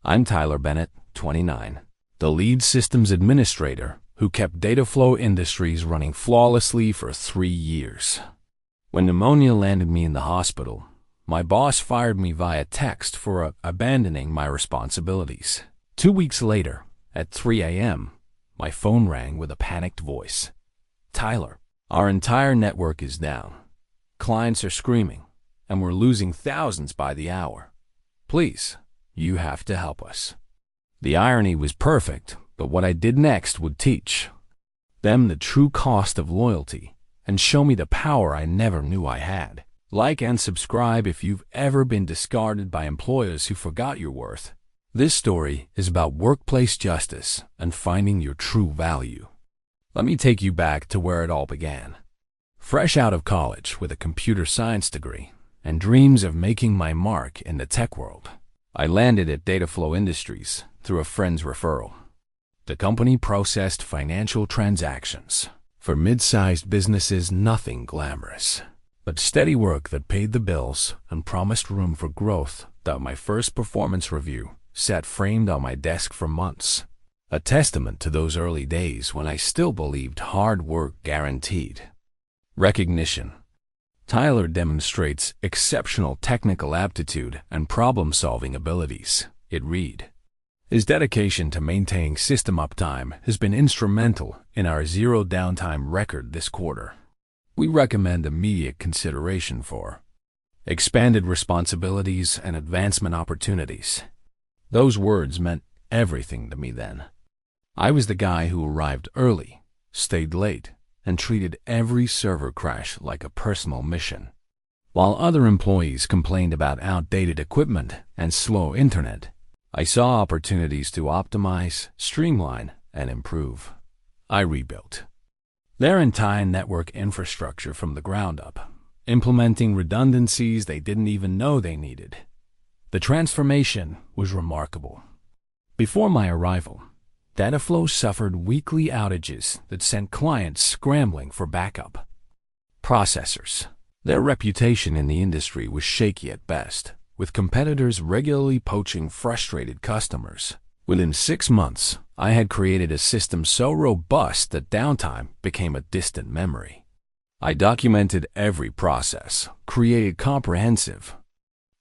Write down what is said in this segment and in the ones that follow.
I'm Tyler Bennett, 29, the lead systems administrator who kept DataFlow Industries running flawlessly for 3 years. When pneumonia landed me in the hospital, my boss fired me via text for abandoning my responsibilities. 2 weeks later, at 3 a.m., my phone rang with a panicked voice. "Tyler, our entire network is down. Clients are screaming, and we're losing thousands by the hour. Please, you have to help us." The irony was perfect, but what I did next would teach them the true cost of loyalty and show me the power I never knew I had. Like and subscribe if you've ever been discarded by employers who forgot your worth. This story is about workplace justice and finding your true value. Let me take you back to where it all began. Fresh out of college with a computer science degree and dreams of making my mark in the tech world, I landed at DataFlow Industries through a friend's referral. The company processed financial transactions for mid-sized businesses, nothing glamorous, but steady work that paid the bills and promised room for growth. That my first performance review sat framed on my desk for months, a testament to those early days when I still believed hard work guaranteed recognition. Tyler demonstrates exceptional technical aptitude and problem-solving abilities, it read. His dedication to maintaining system uptime has been instrumental in our zero downtime record this quarter. We recommend immediate consideration for expanded responsibilities and advancement opportunities. Those words meant everything to me then. I was the guy who arrived early, stayed late, and treated every server crash like a personal mission. While other employees complained about outdated equipment and slow internet, I saw opportunities to optimize, streamline, and improve. I rebuilt their entire network infrastructure from the ground up, implementing redundancies they didn't even know they needed. The transformation was remarkable. Before my arrival, DataFlow suffered weekly outages that sent clients scrambling for backup processors. Their reputation in the industry was shaky at best, with competitors regularly poaching frustrated customers. Within 6 months, I had created a system so robust that downtime became a distant memory. I documented every process, created comprehensive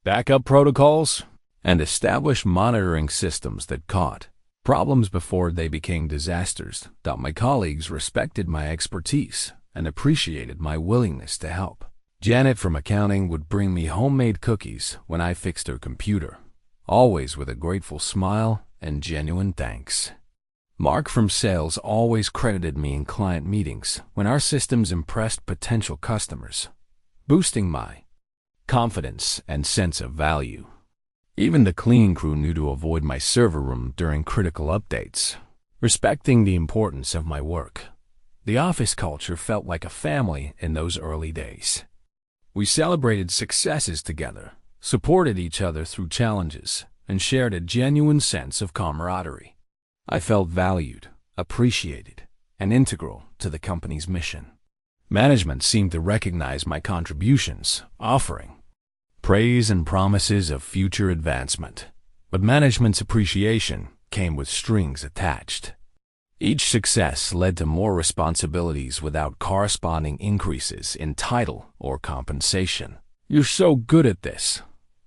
backup protocols, and established monitoring systems that caught problems before they became disasters. My colleagues respected my expertise and appreciated my willingness to help. Janet from accounting would bring me homemade cookies when I fixed her computer, always with a grateful smile and genuine thanks. Mark from sales always credited me in client meetings when our systems impressed potential customers, boosting my confidence and sense of value. Even the cleaning crew knew to avoid my server room during critical updates, respecting the importance of my work. The office culture felt like a family in those early days. We celebrated successes together, supported each other through challenges, and shared a genuine sense of camaraderie. I felt valued, appreciated, and integral to the company's mission. Management seemed to recognize my contributions, offering praise and promises of future advancement. But management's appreciation came with strings attached. Each success led to more responsibilities without corresponding increases in title or compensation. "You're so good at this,"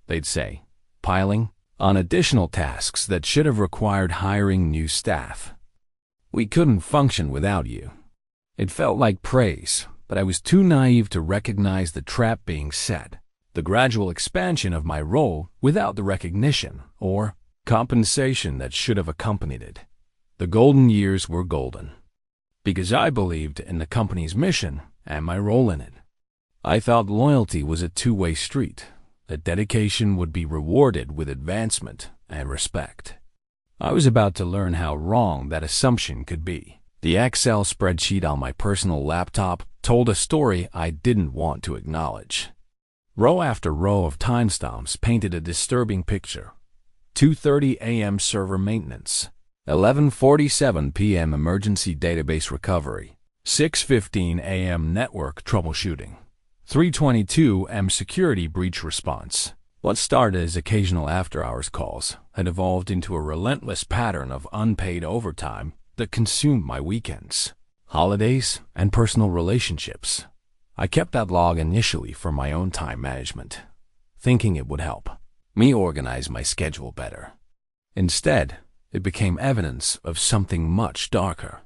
they'd say, piling on additional tasks that should have required hiring new staff. "We couldn't function without you." It felt like praise, but I was too naive to recognize the trap being set. The gradual expansion of my role without the recognition or compensation that should have accompanied it. The golden years were golden because I believed in the company's mission and my role in it. I thought loyalty was a two-way street, that dedication would be rewarded with advancement and respect. I was about to learn how wrong that assumption could be. The Excel spreadsheet on my personal laptop told a story I didn't want to acknowledge. Row after row of timestamps painted a disturbing picture. 2:30 a.m. server maintenance, 11:47 p.m. emergency database recovery, 6:15 a.m. network troubleshooting, 3:22 m. security breach response. What started as occasional after-hours calls had evolved into a relentless pattern of unpaid overtime that consumed my weekends, holidays, and personal relationships. I kept that log initially for my own time management, thinking it would help me organize my schedule better. Instead, it became evidence of something much darker.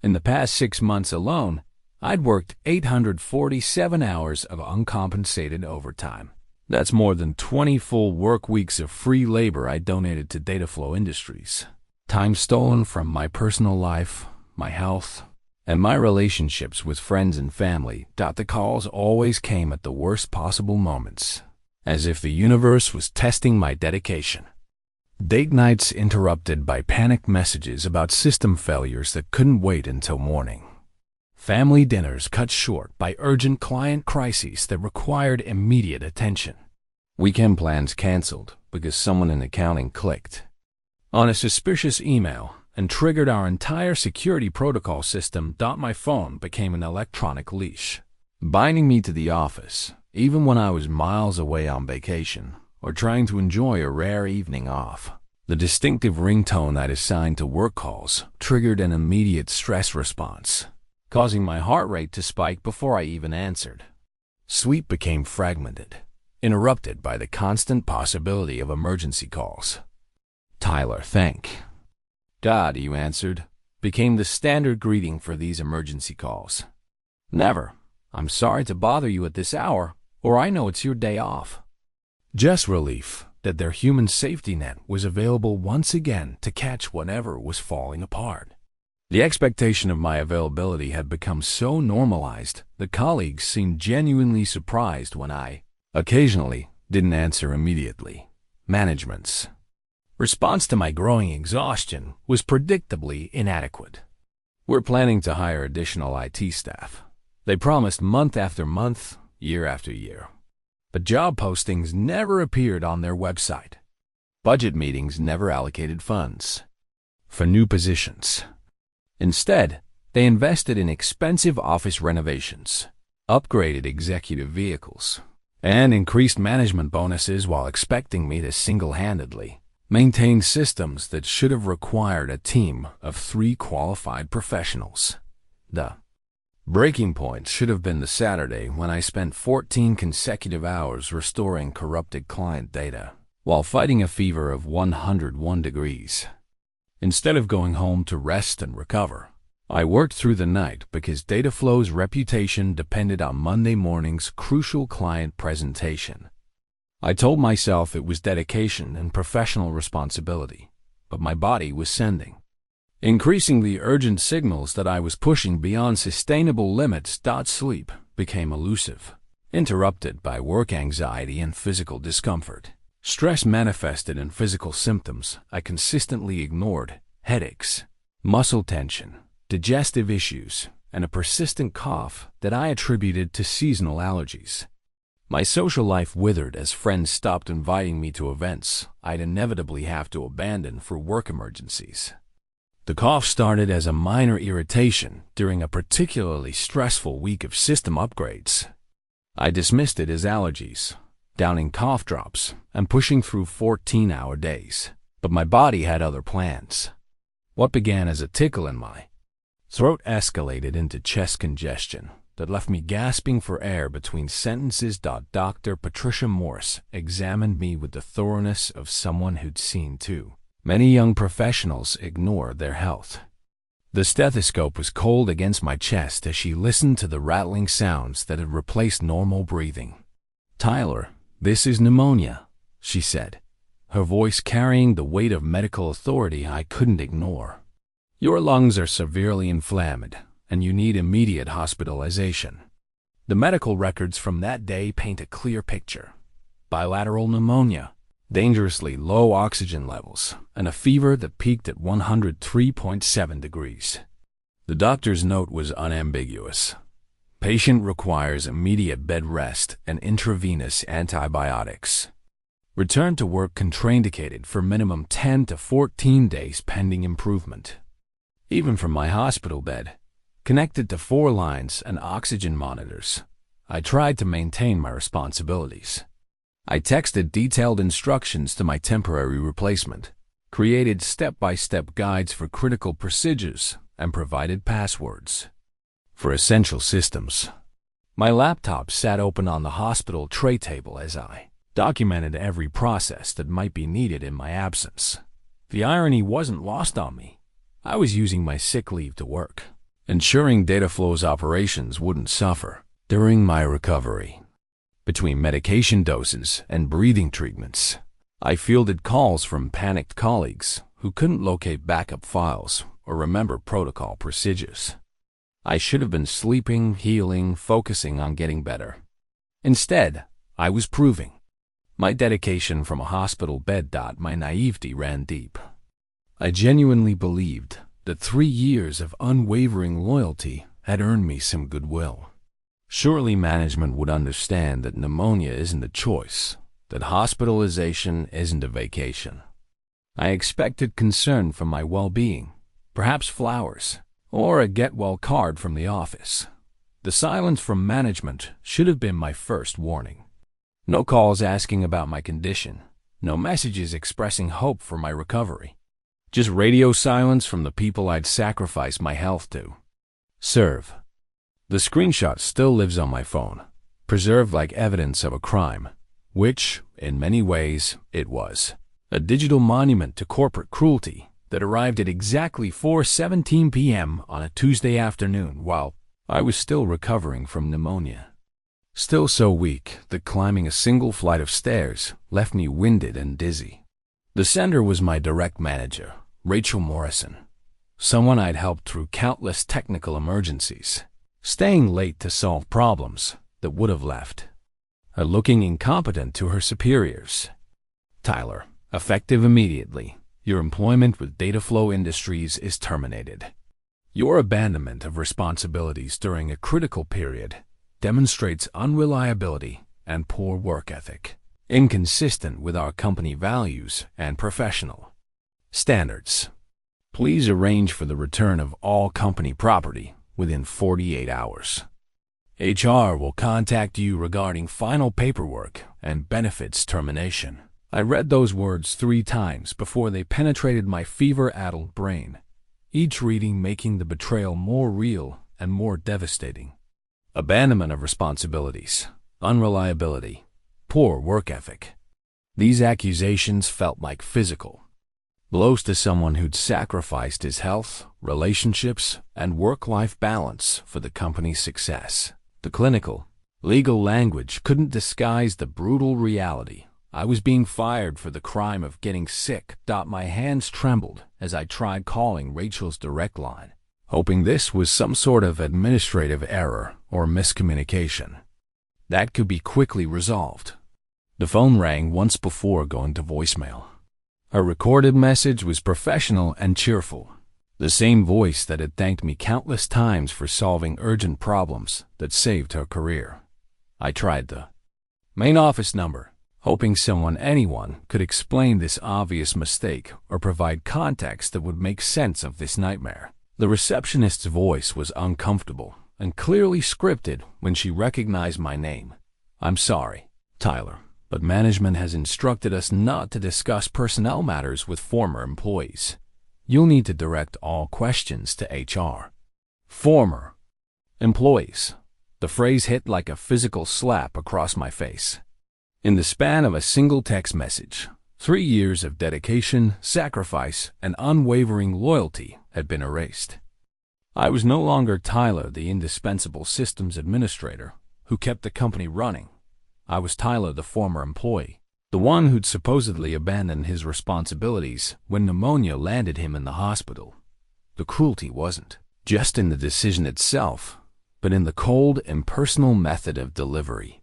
In the past 6 months alone, I'd worked 847 hours of uncompensated overtime. That's more than 20 full work weeks of free labor I donated to DataFlow Industries. Time stolen from my personal life, my health, and my relationships with friends and family. The calls always came at the worst possible moments, as if the universe was testing my dedication. Date nights interrupted by panicked messages about system failures that couldn't wait until morning. Family dinners cut short by urgent client crises that required immediate attention. Weekend plans canceled because someone in accounting clicked on a suspicious email and triggered our entire security protocol system. My phone became an electronic leash, binding me to the office, even when I was miles away on vacation or trying to enjoy a rare evening off. The distinctive ringtone I'd assigned to work calls triggered an immediate stress response, causing my heart rate to spike before I even answered. Sleep became fragmented, interrupted by the constant possibility of emergency calls. "Tyler, thank God you answered," became the standard greeting for these emergency calls. Never, "I'm sorry to bother you at this hour," or "I know it's your day off." Just relief that their human safety net was available once again to catch whatever was falling apart. The expectation of my availability had become so normalized that colleagues seemed genuinely surprised when I, occasionally, didn't answer immediately. Management's response to my growing exhaustion was predictably inadequate. "We're planning to hire additional IT staff," they promised month after month, year after year. But job postings never appeared on their website. Budget meetings never allocated funds for new positions. Instead, they invested in expensive office renovations, upgraded executive vehicles, and increased management bonuses while expecting me to single-handedly maintain systems that should have required a team of 3 qualified professionals. The breaking point should have been the Saturday when I spent 14 consecutive hours restoring corrupted client data while fighting a fever of 101 degrees. Instead of going home to rest and recover, I worked through the night because DataFlow's reputation depended on Monday morning's crucial client presentation. I told myself it was dedication and professional responsibility, but my body was sending increasingly urgent signals that I was pushing beyond sustainable limits. Sleep became elusive, interrupted by work anxiety and physical discomfort. Stress manifested in physical symptoms I consistently ignored: headaches, muscle tension, digestive issues, and a persistent cough that I attributed to seasonal allergies. My social life withered as friends stopped inviting me to events I'd inevitably have to abandon for work emergencies. The cough started as a minor irritation during a particularly stressful week of system upgrades. I dismissed it as allergies, downing cough drops and pushing through 14-hour days. But my body had other plans. What began as a tickle in my throat escalated into chest congestion that left me gasping for air between sentences. Dr. Patricia Morse examined me with the thoroughness of someone who'd seen too many young professionals ignore their health. The stethoscope was cold against my chest as she listened to the rattling sounds that had replaced normal breathing. "Tyler, this is pneumonia," she said, her voice carrying the weight of medical authority I couldn't ignore. "Your lungs are severely inflamed, and you need immediate hospitalization." The medical records from that day paint a clear picture: bilateral pneumonia, dangerously low oxygen levels, and a fever that peaked at 103.7 degrees. The doctor's note was unambiguous: patient requires immediate bed rest and intravenous antibiotics. Return to work contraindicated for minimum 10 to 14 days pending improvement. Even from my hospital bed, connected to 4 lines and oxygen monitors, I tried to maintain my responsibilities. I texted detailed instructions to my temporary replacement, created step-by-step guides for critical procedures, and provided passwords for essential systems. My laptop sat open on the hospital tray table as I documented every process that might be needed in my absence. The irony wasn't lost on me. I was using my sick leave to work, ensuring DataFlow's operations wouldn't suffer during my recovery. Between medication doses and breathing treatments, I fielded calls from panicked colleagues who couldn't locate backup files or remember protocol procedures. I should have been sleeping, healing, focusing on getting better. Instead, I was proving my dedication from a hospital bed. My naivety ran deep. I genuinely believed that 3 years of unwavering loyalty had earned me some goodwill. Surely management would understand that pneumonia isn't a choice, that hospitalization isn't a vacation. I expected concern for my well-being, perhaps flowers, or a get-well card from the office. The silence from management should have been my first warning. No calls asking about my condition, no messages expressing hope for my recovery. Just radio silence from the people I'd sacrificed my health to. Serve. The screenshot still lives on my phone, preserved like evidence of a crime, which, in many ways, it was. A digital monument to corporate cruelty that arrived at exactly 4:17 p.m. on a Tuesday afternoon while I was still recovering from pneumonia. Still so weak that climbing a single flight of stairs left me winded and dizzy. The sender was my direct manager, Rachel Morrison, someone I'd helped through countless technical emergencies, staying late to solve problems that would have left her looking incompetent to her superiors. Tyler, effective immediately, your employment with DataFlow Industries is terminated. Your abandonment of responsibilities during a critical period demonstrates unreliability and poor work ethic, inconsistent with our company values and professional standards. Please arrange for the return of all company property within 48 hours. HR will contact you regarding final paperwork and benefits termination. I read those words 3 times before they penetrated my fever-addled brain, each reading making the betrayal more real and more devastating. Abandonment of responsibilities, unreliability, poor work ethic. These accusations felt like physical blows to someone who'd sacrificed his health, relationships, and work-life balance for the company's success. The clinical, legal language couldn't disguise the brutal reality. I was being fired for the crime of getting sick. My hands trembled as I tried calling Rachel's direct line, hoping this was some sort of administrative error or miscommunication that could be quickly resolved. The phone rang once before going to voicemail. Her recorded message was professional and cheerful, the same voice that had thanked me countless times for solving urgent problems that saved her career. I tried the main office number, hoping anyone could explain this obvious mistake or provide context that would make sense of this nightmare. The receptionist's voice was uncomfortable and clearly scripted when she recognized my name. "I'm sorry, Tyler, but management has instructed us not to discuss personnel matters with former employees. You'll need to direct all questions to HR." Former employees. The phrase hit like a physical slap across my face. In the span of a single text message, 3 years of dedication, sacrifice, and unwavering loyalty had been erased. I was no longer Tyler, the indispensable systems administrator who kept the company running. I was Tyler, the former employee, the one who'd supposedly abandoned his responsibilities when pneumonia landed him in the hospital. The cruelty wasn't just in the decision itself, but in the cold, impersonal method of delivery.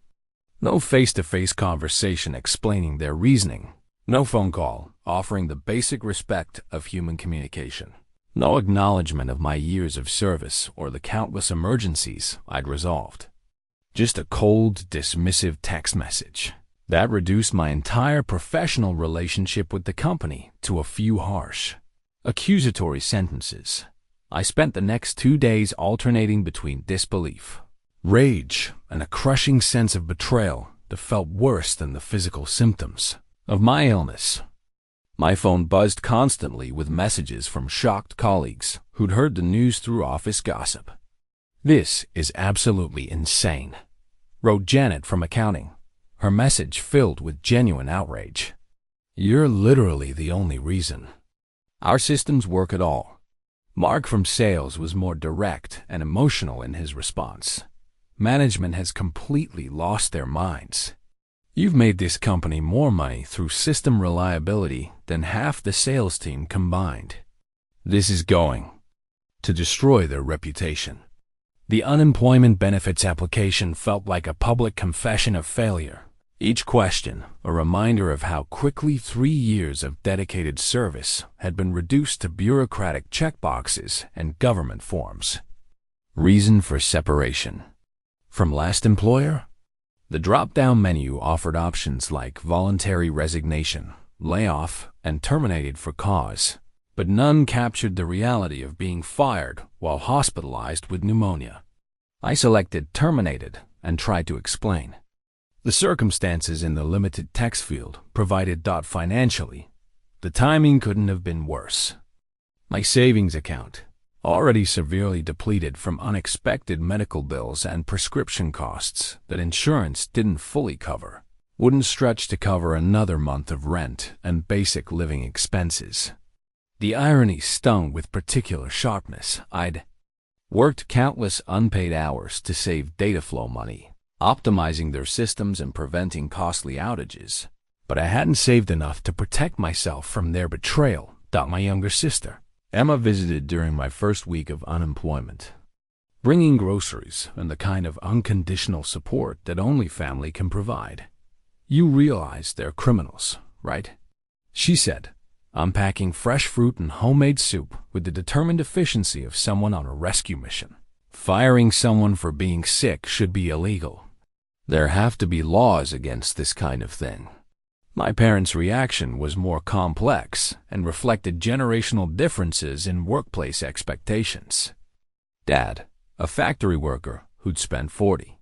No face-to-face conversation explaining their reasoning. No phone call offering the basic respect of human communication. No acknowledgement of my years of service or the countless emergencies I'd resolved. Just a cold, dismissive text message that reduced my entire professional relationship with the company to a few harsh, accusatory sentences. I spent the next 2 days alternating between disbelief, rage, and a crushing sense of betrayal that felt worse than the physical symptoms of my illness. My phone buzzed constantly with messages from shocked colleagues who'd heard the news through office gossip. "This is absolutely insane," wrote Janet from accounting, her message filled with genuine outrage. "You're literally the only reason our systems work at all." Mark from sales was more direct and emotional in his response. "Management has completely lost their minds. You've made this company more money through system reliability than half the sales team combined. This is going to destroy their reputation." The unemployment benefits application felt like a public confession of failure. Each question, a reminder of how quickly 3 years of dedicated service had been reduced to bureaucratic checkboxes and government forms. Reason for separation. From last employer? The drop-down menu offered options like voluntary resignation, layoff, and terminated for cause, but none captured the reality of being fired while hospitalized with pneumonia. I selected terminated and tried to explain. The circumstances in the limited text field provided financially. The timing couldn't have been worse. My savings account, already severely depleted from unexpected medical bills and prescription costs that insurance didn't fully cover, wouldn't stretch to cover another month of rent and basic living expenses. The irony stung with particular sharpness. I'd worked countless unpaid hours to save DataFlow money, optimizing their systems and preventing costly outages, but I hadn't saved enough to protect myself from their betrayal. My younger sister, Emma, visited during my first week of unemployment, bringing groceries and the kind of unconditional support that only family can provide. "You realize they're criminals, right?" she said, unpacking fresh fruit and homemade soup with the determined efficiency of someone on a rescue mission. "Firing someone for being sick should be illegal. There have to be laws against this kind of thing." My parents' reaction was more complex and reflected generational differences in workplace expectations. Dad, a factory worker who'd spent 40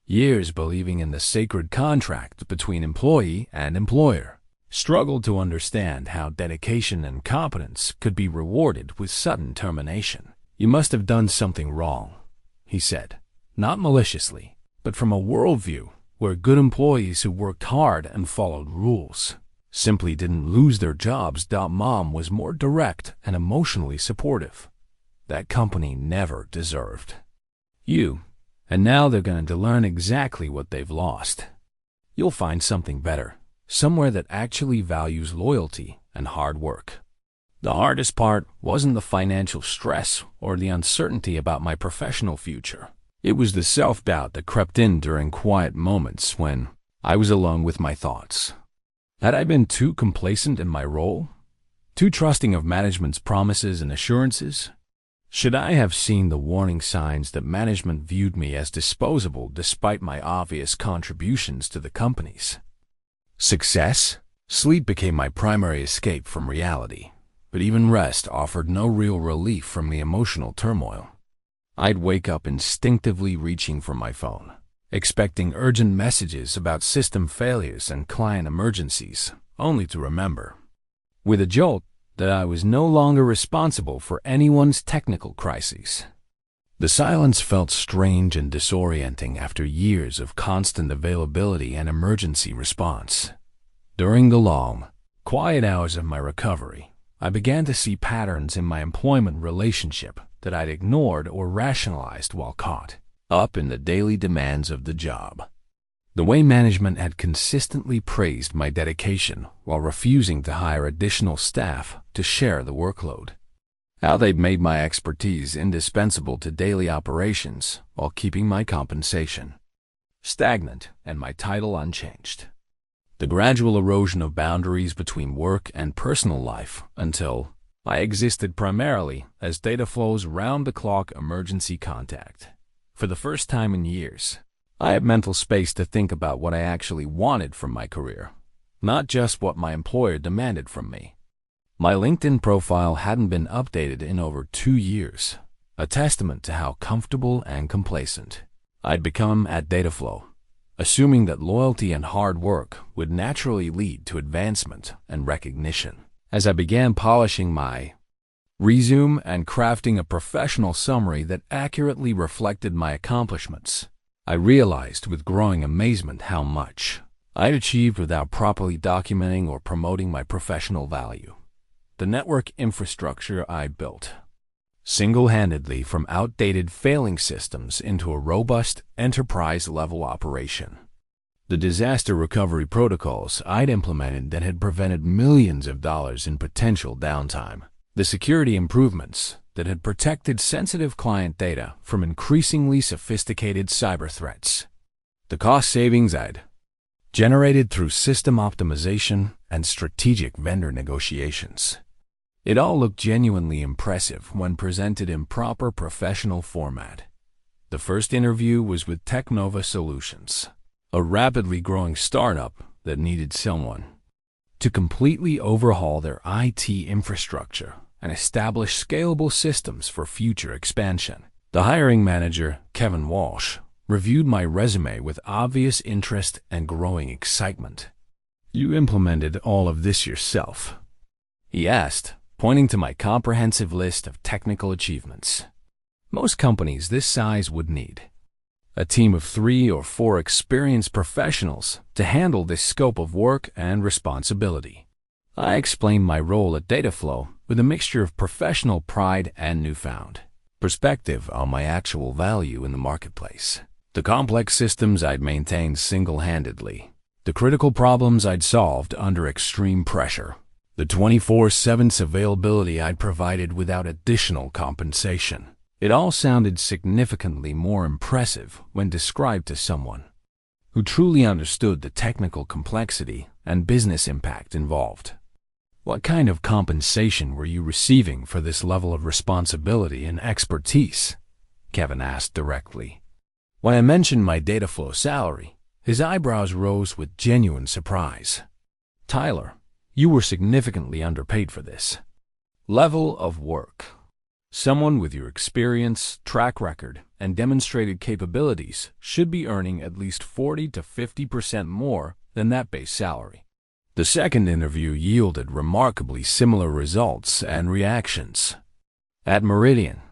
years believing in the sacred contract between employee and employer, struggled to understand how dedication and competence could be rewarded with sudden termination. "You must have done something wrong," he said, not maliciously, but from a worldview where good employees who worked hard and followed rules simply didn't lose their jobs. Mom was more direct and emotionally supportive. "That company never deserved you, and now they're going to learn exactly what they've lost. You'll find something better, somewhere that actually values loyalty and hard work." The hardest part wasn't the financial stress or the uncertainty about my professional future. It was the self-doubt that crept in during quiet moments when I was alone with my thoughts. Had I been too complacent in my role? Too trusting of management's promises and assurances? Should I have seen the warning signs that management viewed me as disposable despite my obvious contributions to the companies? Success? Sleep became my primary escape from reality, but even rest offered no real relief from the emotional turmoil. I'd wake up instinctively reaching for my phone, expecting urgent messages about system failures and client emergencies, only to remember, with a jolt, that I was no longer responsible for anyone's technical crises. The silence felt strange and disorienting after years of constant availability and emergency response. During the long, quiet hours of my recovery, I began to see patterns in my employment relationship that I'd ignored or rationalized while caught up in the daily demands of the job. The way management had consistently praised my dedication while refusing to hire additional staff to share the workload. How they'd made my expertise indispensable to daily operations while keeping my compensation stagnant and my title unchanged. The gradual erosion of boundaries between work and personal life until I existed primarily as DataFlow's round-the-clock emergency contact. For the first time in years, I had mental space to think about what I actually wanted from my career, not just what my employer demanded from me. My LinkedIn profile hadn't been updated in over 2 years, a testament to how comfortable and complacent I'd become at DataFlow. assuming that loyalty and hard work would naturally lead to advancement and recognition. As I began polishing my resume and crafting a professional summary that accurately reflected my accomplishments, I realized with growing amazement how much I'd achieved without properly documenting or promoting my professional value. The network infrastructure I built, single-handedly from outdated failing systems into a robust enterprise-level operation. The disaster recovery protocols I'd implemented that had prevented millions of dollars in potential downtime. The security improvements that had protected sensitive client data from increasingly sophisticated cyber threats. The cost savings I'd generated through system optimization and strategic vendor negotiations. It all looked genuinely impressive when presented in proper professional format. The first interview was with Technova Solutions, a rapidly growing startup that needed someone to completely overhaul their IT infrastructure and establish scalable systems for future expansion. The hiring manager, Kevin Walsh, reviewed my resume with obvious interest and growing excitement. "You implemented all of this yourself?" he asked, pointing to my comprehensive list of technical achievements. Most companies this size would need a team of 3 or 4 experienced professionals to handle this scope of work and responsibility. I explained my role at DataFlow with a mixture of professional pride and newfound perspective on my actual value in the marketplace. The complex systems I'd maintained single-handedly, the critical problems I'd solved under extreme pressure, the 24/7 availability I'd provided without additional compensation. It all sounded significantly more impressive when described to someone who truly understood the technical complexity and business impact involved. "What kind of compensation were you receiving for this level of responsibility and expertise?" Kevin asked directly. When I mentioned my DataFlow salary, his eyebrows rose with genuine surprise. "Tyler, you were significantly underpaid for this level of work. Someone with your experience, track record, and demonstrated capabilities should be earning at least 40 to 50% more than that base salary." The second interview yielded remarkably similar results and reactions. At Meridian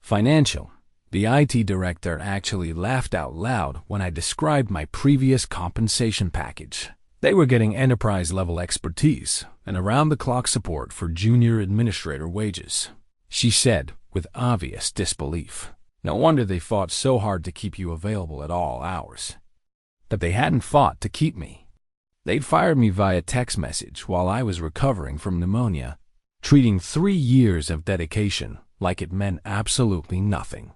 Financial, the IT director actually laughed out loud when I described my previous compensation package. They were getting enterprise-level expertise and around-the-clock support for junior administrator wages. She said, with obvious disbelief, "No wonder they fought so hard to keep you available at all hours. That they hadn't fought to keep me. They'd fired me via text message while I was recovering from pneumonia, treating 3 years of dedication like it meant absolutely nothing."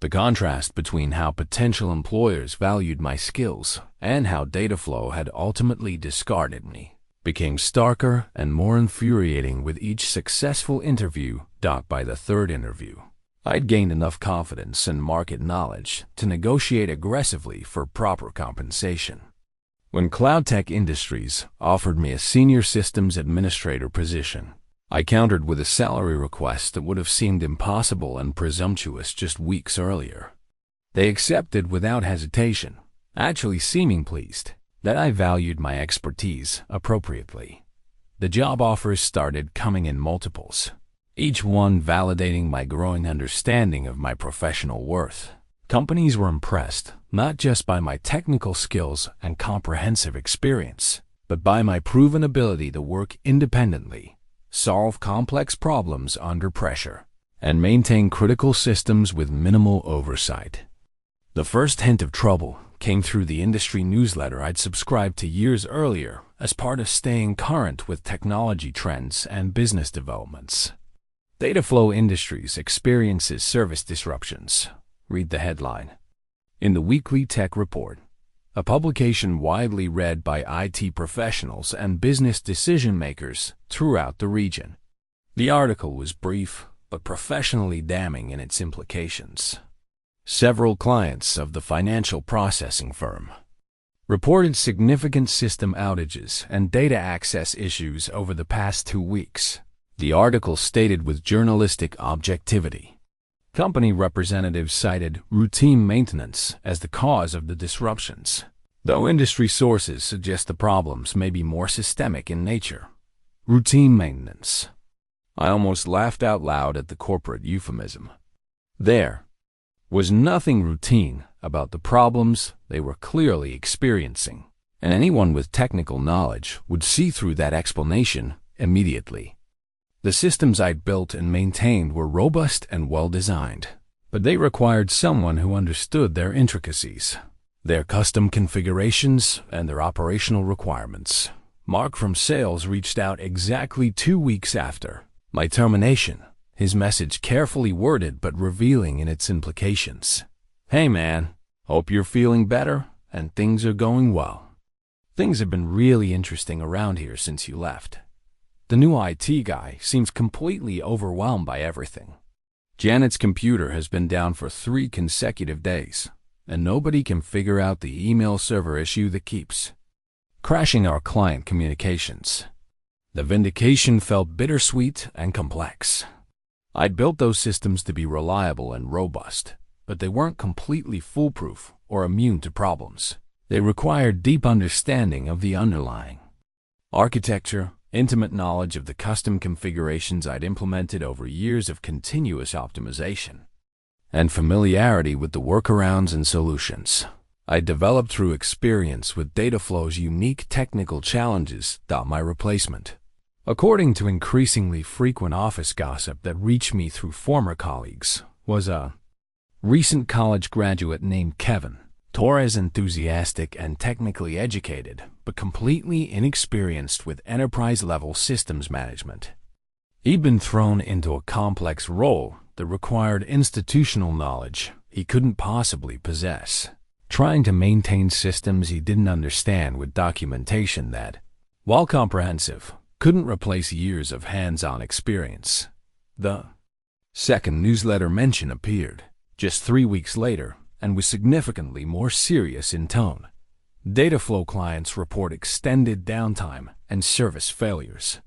The contrast between how potential employers valued my skills and how DataFlow had ultimately discarded me became starker and more infuriating with each successful interview docked by the third interview. I'd gained enough confidence and market knowledge to negotiate aggressively for proper compensation. When CloudTech Industries offered me a senior systems administrator position, I countered with a salary request that would have seemed impossible and presumptuous just weeks earlier. They accepted without hesitation, actually seeming pleased that I valued my expertise appropriately. The job offers started coming in multiples, each one validating my growing understanding of my professional worth. Companies were impressed not just by my technical skills and comprehensive experience, but by my proven ability to work independently, solve complex problems under pressure, and maintain critical systems with minimal oversight. The first hint of trouble came through the industry newsletter I'd subscribed to years earlier as part of staying current with technology trends and business developments. DataFlow Industries experiences service disruptions. Read the headline. In the weekly tech report, a publication widely read by IT professionals and business decision-makers throughout the region. The article was brief but professionally damning in its implications. Several clients of the financial processing firm reported significant system outages and data access issues over the past 2 weeks. The article stated with journalistic objectivity. Company representatives cited routine maintenance as the cause of the disruptions. though industry sources suggest the problems may be more systemic in nature. Routine maintenance. I almost laughed out loud at the corporate euphemism. There was nothing routine about the problems they were clearly experiencing, and anyone with technical knowledge would see through that explanation immediately. The systems I'd built and maintained were robust and well-designed, but they required someone who understood their intricacies, their custom configurations, and their operational requirements. Mark from sales reached out exactly 2 weeks after my termination, his message carefully worded but revealing in its implications. "Hey man, hope you're feeling better and things are going well. Things have been really interesting around here since you left. The new IT guy seems completely overwhelmed by everything. Janet's computer has been down for 3 consecutive days, and nobody can figure out the email server issue that keeps crashing our client communications." The vindication felt bittersweet and complex. I'd built those systems to be reliable and robust, but they weren't completely foolproof or immune to problems. They required deep understanding of the underlying architecture, intimate knowledge of the custom configurations I'd implemented over years of continuous optimization, and familiarity with the workarounds and solutions I developed through experience with DataFlow's unique technical challenges. My replacement, according to increasingly frequent office gossip that reached me through former colleagues, was a recent college graduate named Kevin. Torres, enthusiastic and technically educated, but completely inexperienced with enterprise-level systems management. He'd been thrown into a complex role that required institutional knowledge he couldn't possibly possess, trying to maintain systems he didn't understand with documentation that, while comprehensive, couldn't replace years of hands-on experience. The second newsletter mention appeared just 3 weeks later and was significantly more serious in tone. DataFlow clients report extended downtime and service failures.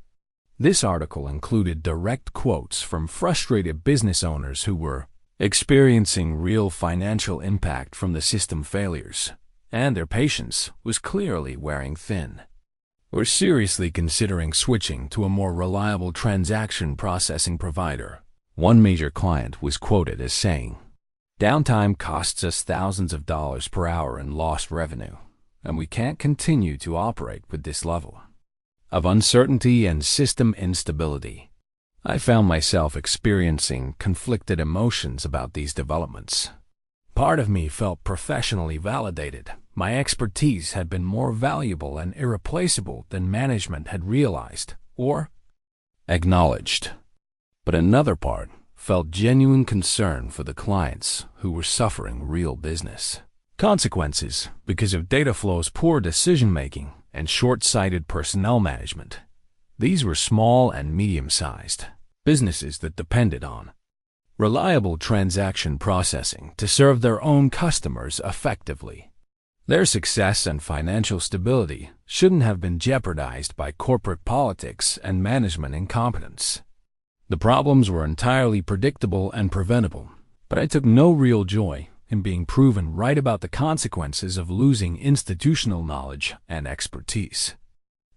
This article included direct quotes from frustrated business owners who were experiencing real financial impact from the system failures, and their patience was clearly wearing thin. We're seriously considering switching to a more reliable transaction processing provider, one major client was quoted as saying. Downtime costs us thousands of dollars per hour in lost revenue, and we can't continue to operate with this level of uncertainty and system instability. I found myself experiencing conflicted emotions about these developments. Part of me felt professionally validated. My expertise had been more valuable and irreplaceable than management had realized or acknowledged. But another part felt genuine concern for the clients who were suffering real business consequences because of DataFlow's poor decision-making and short-sighted personnel management. These were small and medium-sized businesses that depended on reliable transaction processing to serve their own customers effectively. Their success and financial stability shouldn't have been jeopardized by corporate politics and management incompetence. The problems were entirely predictable and preventable, but I took no real joy in being proven right about the consequences of losing institutional knowledge and expertise.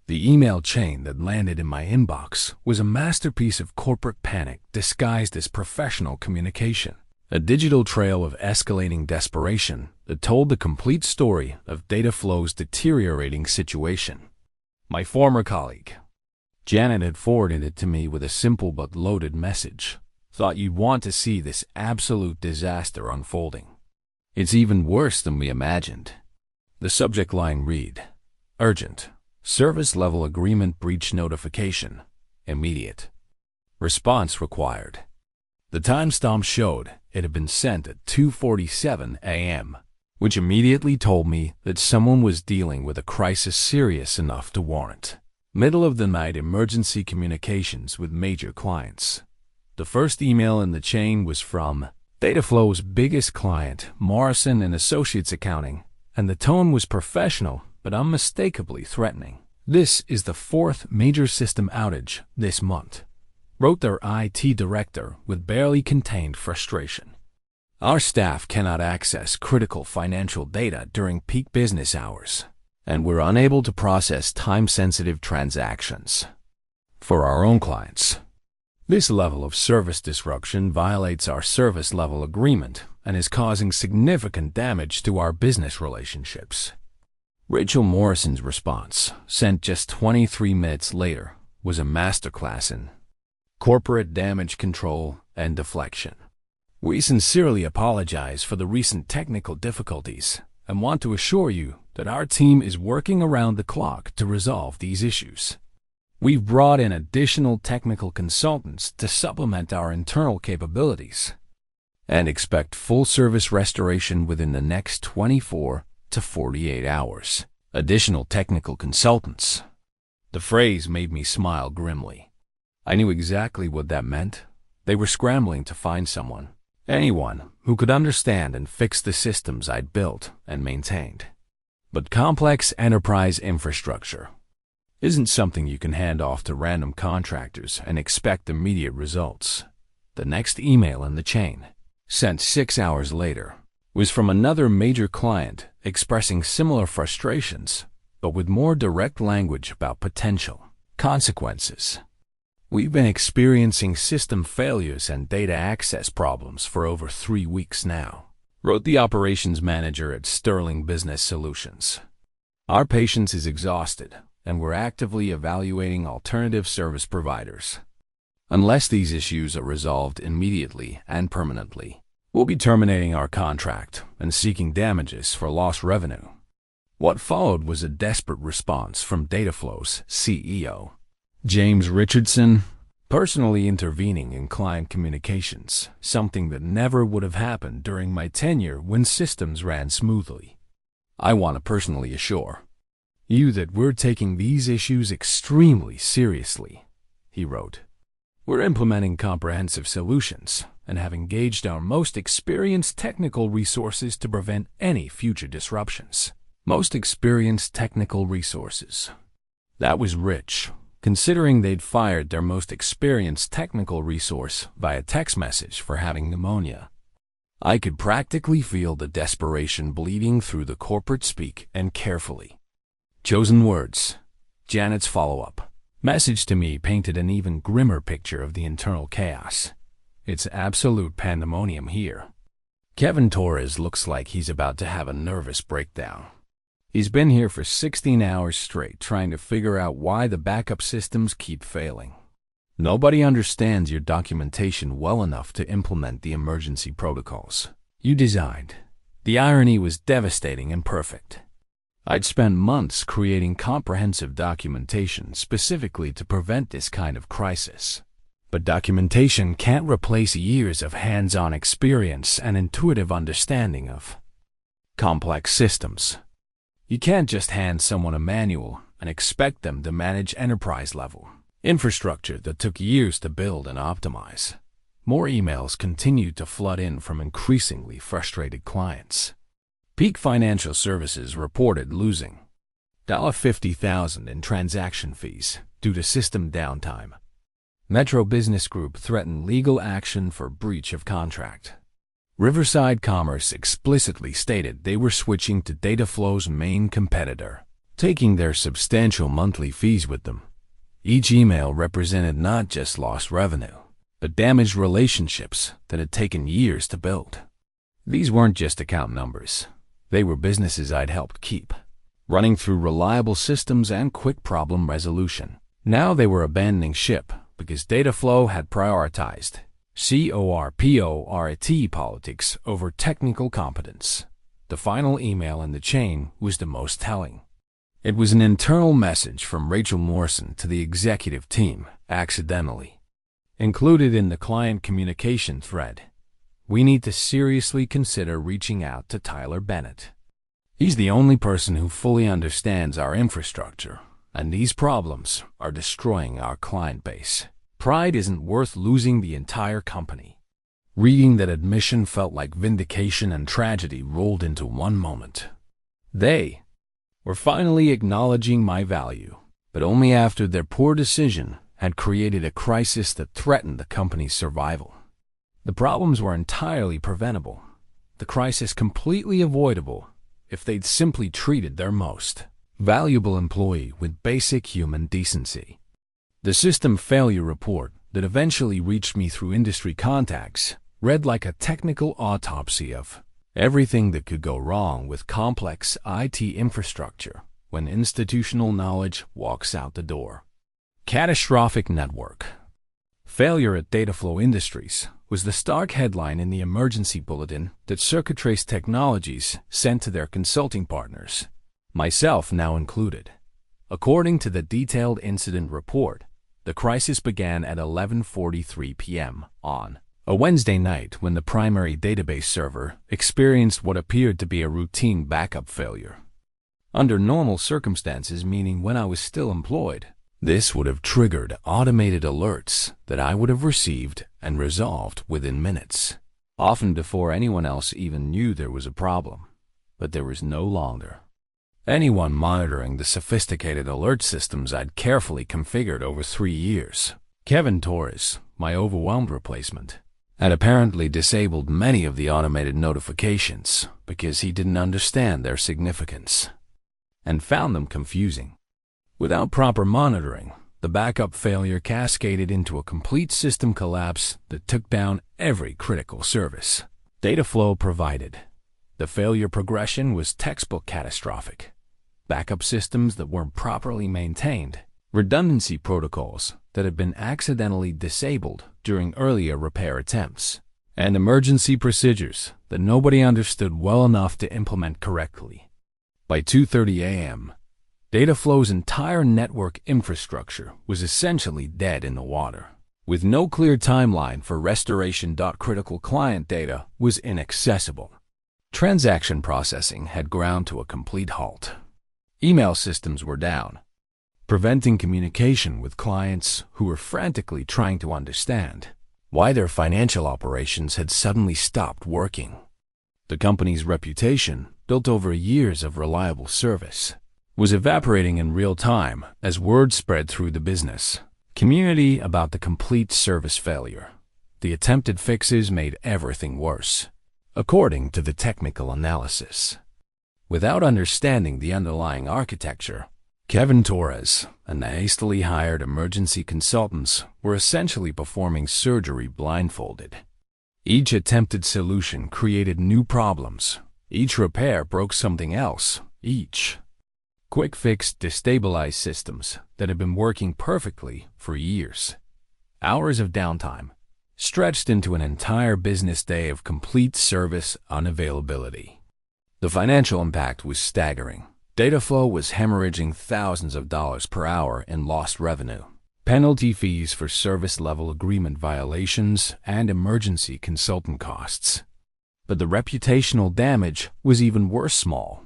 The email chain that landed in my inbox was a masterpiece of corporate panic disguised as professional communication, a digital trail of escalating desperation that told the complete story of DataFlow's deteriorating situation. My former colleague, Janet, had forwarded it to me with a simple but loaded message. Thought you'd want to see this absolute disaster unfolding. It's even worse than we imagined. The subject line read, "Urgent. Service level agreement breach notification. Immediate. Response required." The timestamp showed it had been sent at 2:47 a.m., which immediately told me that someone was dealing with a crisis serious enough to warrant middle-of-the-night emergency communications with major clients. The first email in the chain was from DataFlow's biggest client, Morrison & Associates Accounting, and the tone was professional but unmistakably threatening. "This is the 4th major system outage this month," wrote their IT director with barely contained frustration. Our staff cannot access critical financial data during peak business hours, and we're unable to process time-sensitive transactions. For our own clients, this level of service disruption violates our service level agreement and is causing significant damage to our business relationships. Rachel Morrison's response, sent just 23 minutes later, was a masterclass in corporate damage control and deflection. We sincerely apologize for the recent technical difficulties and want to assure you that our team is working around the clock to resolve these issues. We've brought in additional technical consultants to supplement our internal capabilities and expect full service restoration within the next 24 to 48 hours. Additional technical consultants. The phrase made me smile grimly. I knew exactly what that meant. They were scrambling to find someone, anyone who could understand and fix the systems I'd built and maintained. But complex enterprise infrastructure isn't something you can hand off to random contractors and expect immediate results. The next email in the chain, sent 6 hours later, was from another major client expressing similar frustrations, but with more direct language about potential consequences. We've been experiencing system failures and data access problems for over 3 weeks now, wrote the operations manager at Sterling Business Solutions. Our patience is exhausted, and we're actively evaluating alternative service providers. Unless these issues are resolved immediately and permanently, we'll be terminating our contract and seeking damages for lost revenue. What followed was a desperate response from DataFlow's CEO, James Richardson, personally intervening in client communications, something that never would have happened during my tenure when systems ran smoothly. I want to personally assure you that we're taking these issues extremely seriously, he wrote. We're implementing comprehensive solutions and have engaged our most experienced technical resources to prevent any future disruptions. Most experienced technical resources. That was rich, considering they'd fired their most experienced technical resource via text message for having pneumonia. I could practically feel the desperation bleeding through the corporate speak and carefully chosen words. Janet's follow-up message to me painted an even grimmer picture of the internal chaos. It's absolute pandemonium here. Kevin Torres looks like he's about to have a nervous breakdown. He's been here for 16 hours straight trying to figure out why the backup systems keep failing. Nobody understands your documentation well enough to implement the emergency protocols you designed. The irony was devastating and perfect. I'd spent months creating comprehensive documentation specifically to prevent this kind of crisis. But documentation can't replace years of hands-on experience and intuitive understanding of complex systems. You can't just hand someone a manual and expect them to manage enterprise-level infrastructure that took years to build and optimize. More emails continued to flood in from increasingly frustrated clients. Peak Financial Services reported losing $50,000 in transaction fees due to system downtime. Metro Business Group threatened legal action for breach of contract. Riverside Commerce explicitly stated they were switching to DataFlow's main competitor, taking their substantial monthly fees with them. Each email represented not just lost revenue, but damaged relationships that had taken years to build. These weren't just account numbers. They were businesses I'd helped keep, running through reliable systems and quick problem resolution. Now they were abandoning ship because DataFlow had prioritized corporate politics over technical competence. The final email in the chain was the most telling. It was an internal message from Rachel Morrison to the executive team, accidentally included in the client communication thread. We need to seriously consider reaching out to Tyler Bennett. He's the only person who fully understands our infrastructure, and these problems are destroying our client base. Pride isn't worth losing the entire company. Reading that admission felt like vindication and tragedy rolled into one moment. They were finally acknowledging my value, but only after their poor decision had created a crisis that threatened the company's survival. The problems were entirely preventable, the crisis completely avoidable if they'd simply treated their most valuable employee with basic human decency. The system failure report that eventually reached me through industry contacts read like a technical autopsy of everything that could go wrong with complex IT infrastructure when institutional knowledge walks out the door. Catastrophic network failure at DataFlow Industries was the stark headline in the emergency bulletin that Circuitrace Technologies sent to their consulting partners, myself now included. According to the detailed incident report, the crisis began at 11:43 p.m. on a Wednesday night when the primary database server experienced what appeared to be a routine backup failure. Under normal circumstances, meaning when I was still employed, this would have triggered automated alerts that I would have received and resolved within minutes, often before anyone else even knew there was a problem. But there was no longer anyone monitoring the sophisticated alert systems I'd carefully configured over 3 years. Kevin Torres, my overwhelmed replacement, had apparently disabled many of the automated notifications because he didn't understand their significance and found them confusing. Without proper monitoring, the backup failure cascaded into a complete system collapse that took down every critical service DataFlow provided. The failure progression was textbook catastrophic. Backup systems that weren't properly maintained, redundancy protocols that had been accidentally disabled during earlier repair attempts, and emergency procedures that nobody understood well enough to implement correctly. By 2:30 a.m., DataFlow's entire network infrastructure was essentially dead in the water, with no clear timeline for restoration. Critical client data was inaccessible. Transaction processing had ground to a complete halt. Email systems were down, preventing communication with clients who were frantically trying to understand why their financial operations had suddenly stopped working. The company's reputation, built over years of reliable service, was evaporating in real time as word spread through the business community about the complete service failure. The attempted fixes made everything worse, according to the technical analysis. Without understanding the underlying architecture, Kevin Torres and the hastily hired emergency consultants were essentially performing surgery blindfolded. Each attempted solution created new problems. Each repair broke something else. Each quick fix destabilized systems that had been working perfectly for years. Hours of downtime stretched into an entire business day of complete service unavailability. The financial impact was staggering. DataFlow was hemorrhaging thousands of dollars per hour in lost revenue, penalty fees for service-level agreement violations, and emergency consultant costs. But the reputational damage was even worse. Small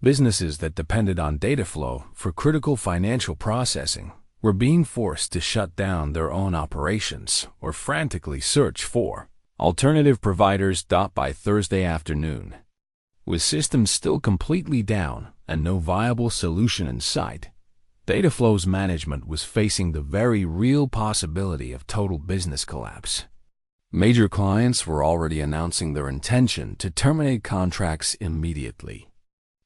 businesses that depended on DataFlow for critical financial processing were being forced to shut down their own operations or frantically search for alternative providers. By Thursday afternoon, with systems still completely down and no viable solution in sight, DataFlow's management was facing the very real possibility of total business collapse. Major clients were already announcing their intention to terminate contracts immediately.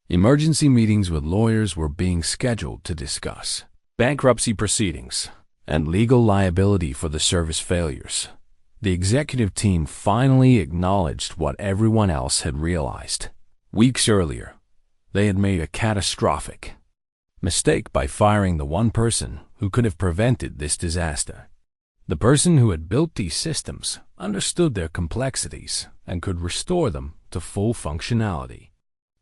Emergency meetings with lawyers were being scheduled to discuss bankruptcy proceedings and legal liability for the service failures. The executive team finally acknowledged what everyone else had realized. Weeks earlier, they had made a catastrophic mistake by firing the one person who could have prevented this disaster. The person who had built these systems understood their complexities and could restore them to full functionality.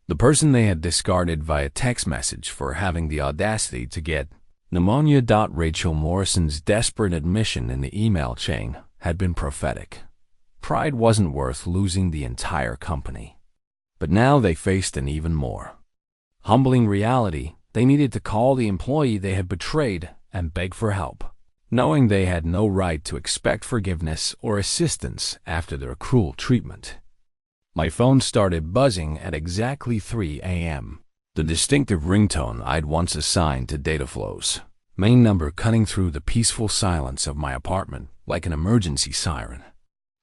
The person they had discarded via text message for having the audacity to get pneumonia. Rachel Morrison's desperate admission in the email chain had been prophetic. Pride wasn't worth losing the entire company. But now they faced an even more humbling reality. They needed to call the employee they had betrayed and beg for help, knowing they had no right to expect forgiveness or assistance after their cruel treatment. My phone started buzzing at exactly 3 a.m. The distinctive ringtone I'd once assigned to DataFlow's main number cutting through the peaceful silence of my apartment like an emergency siren.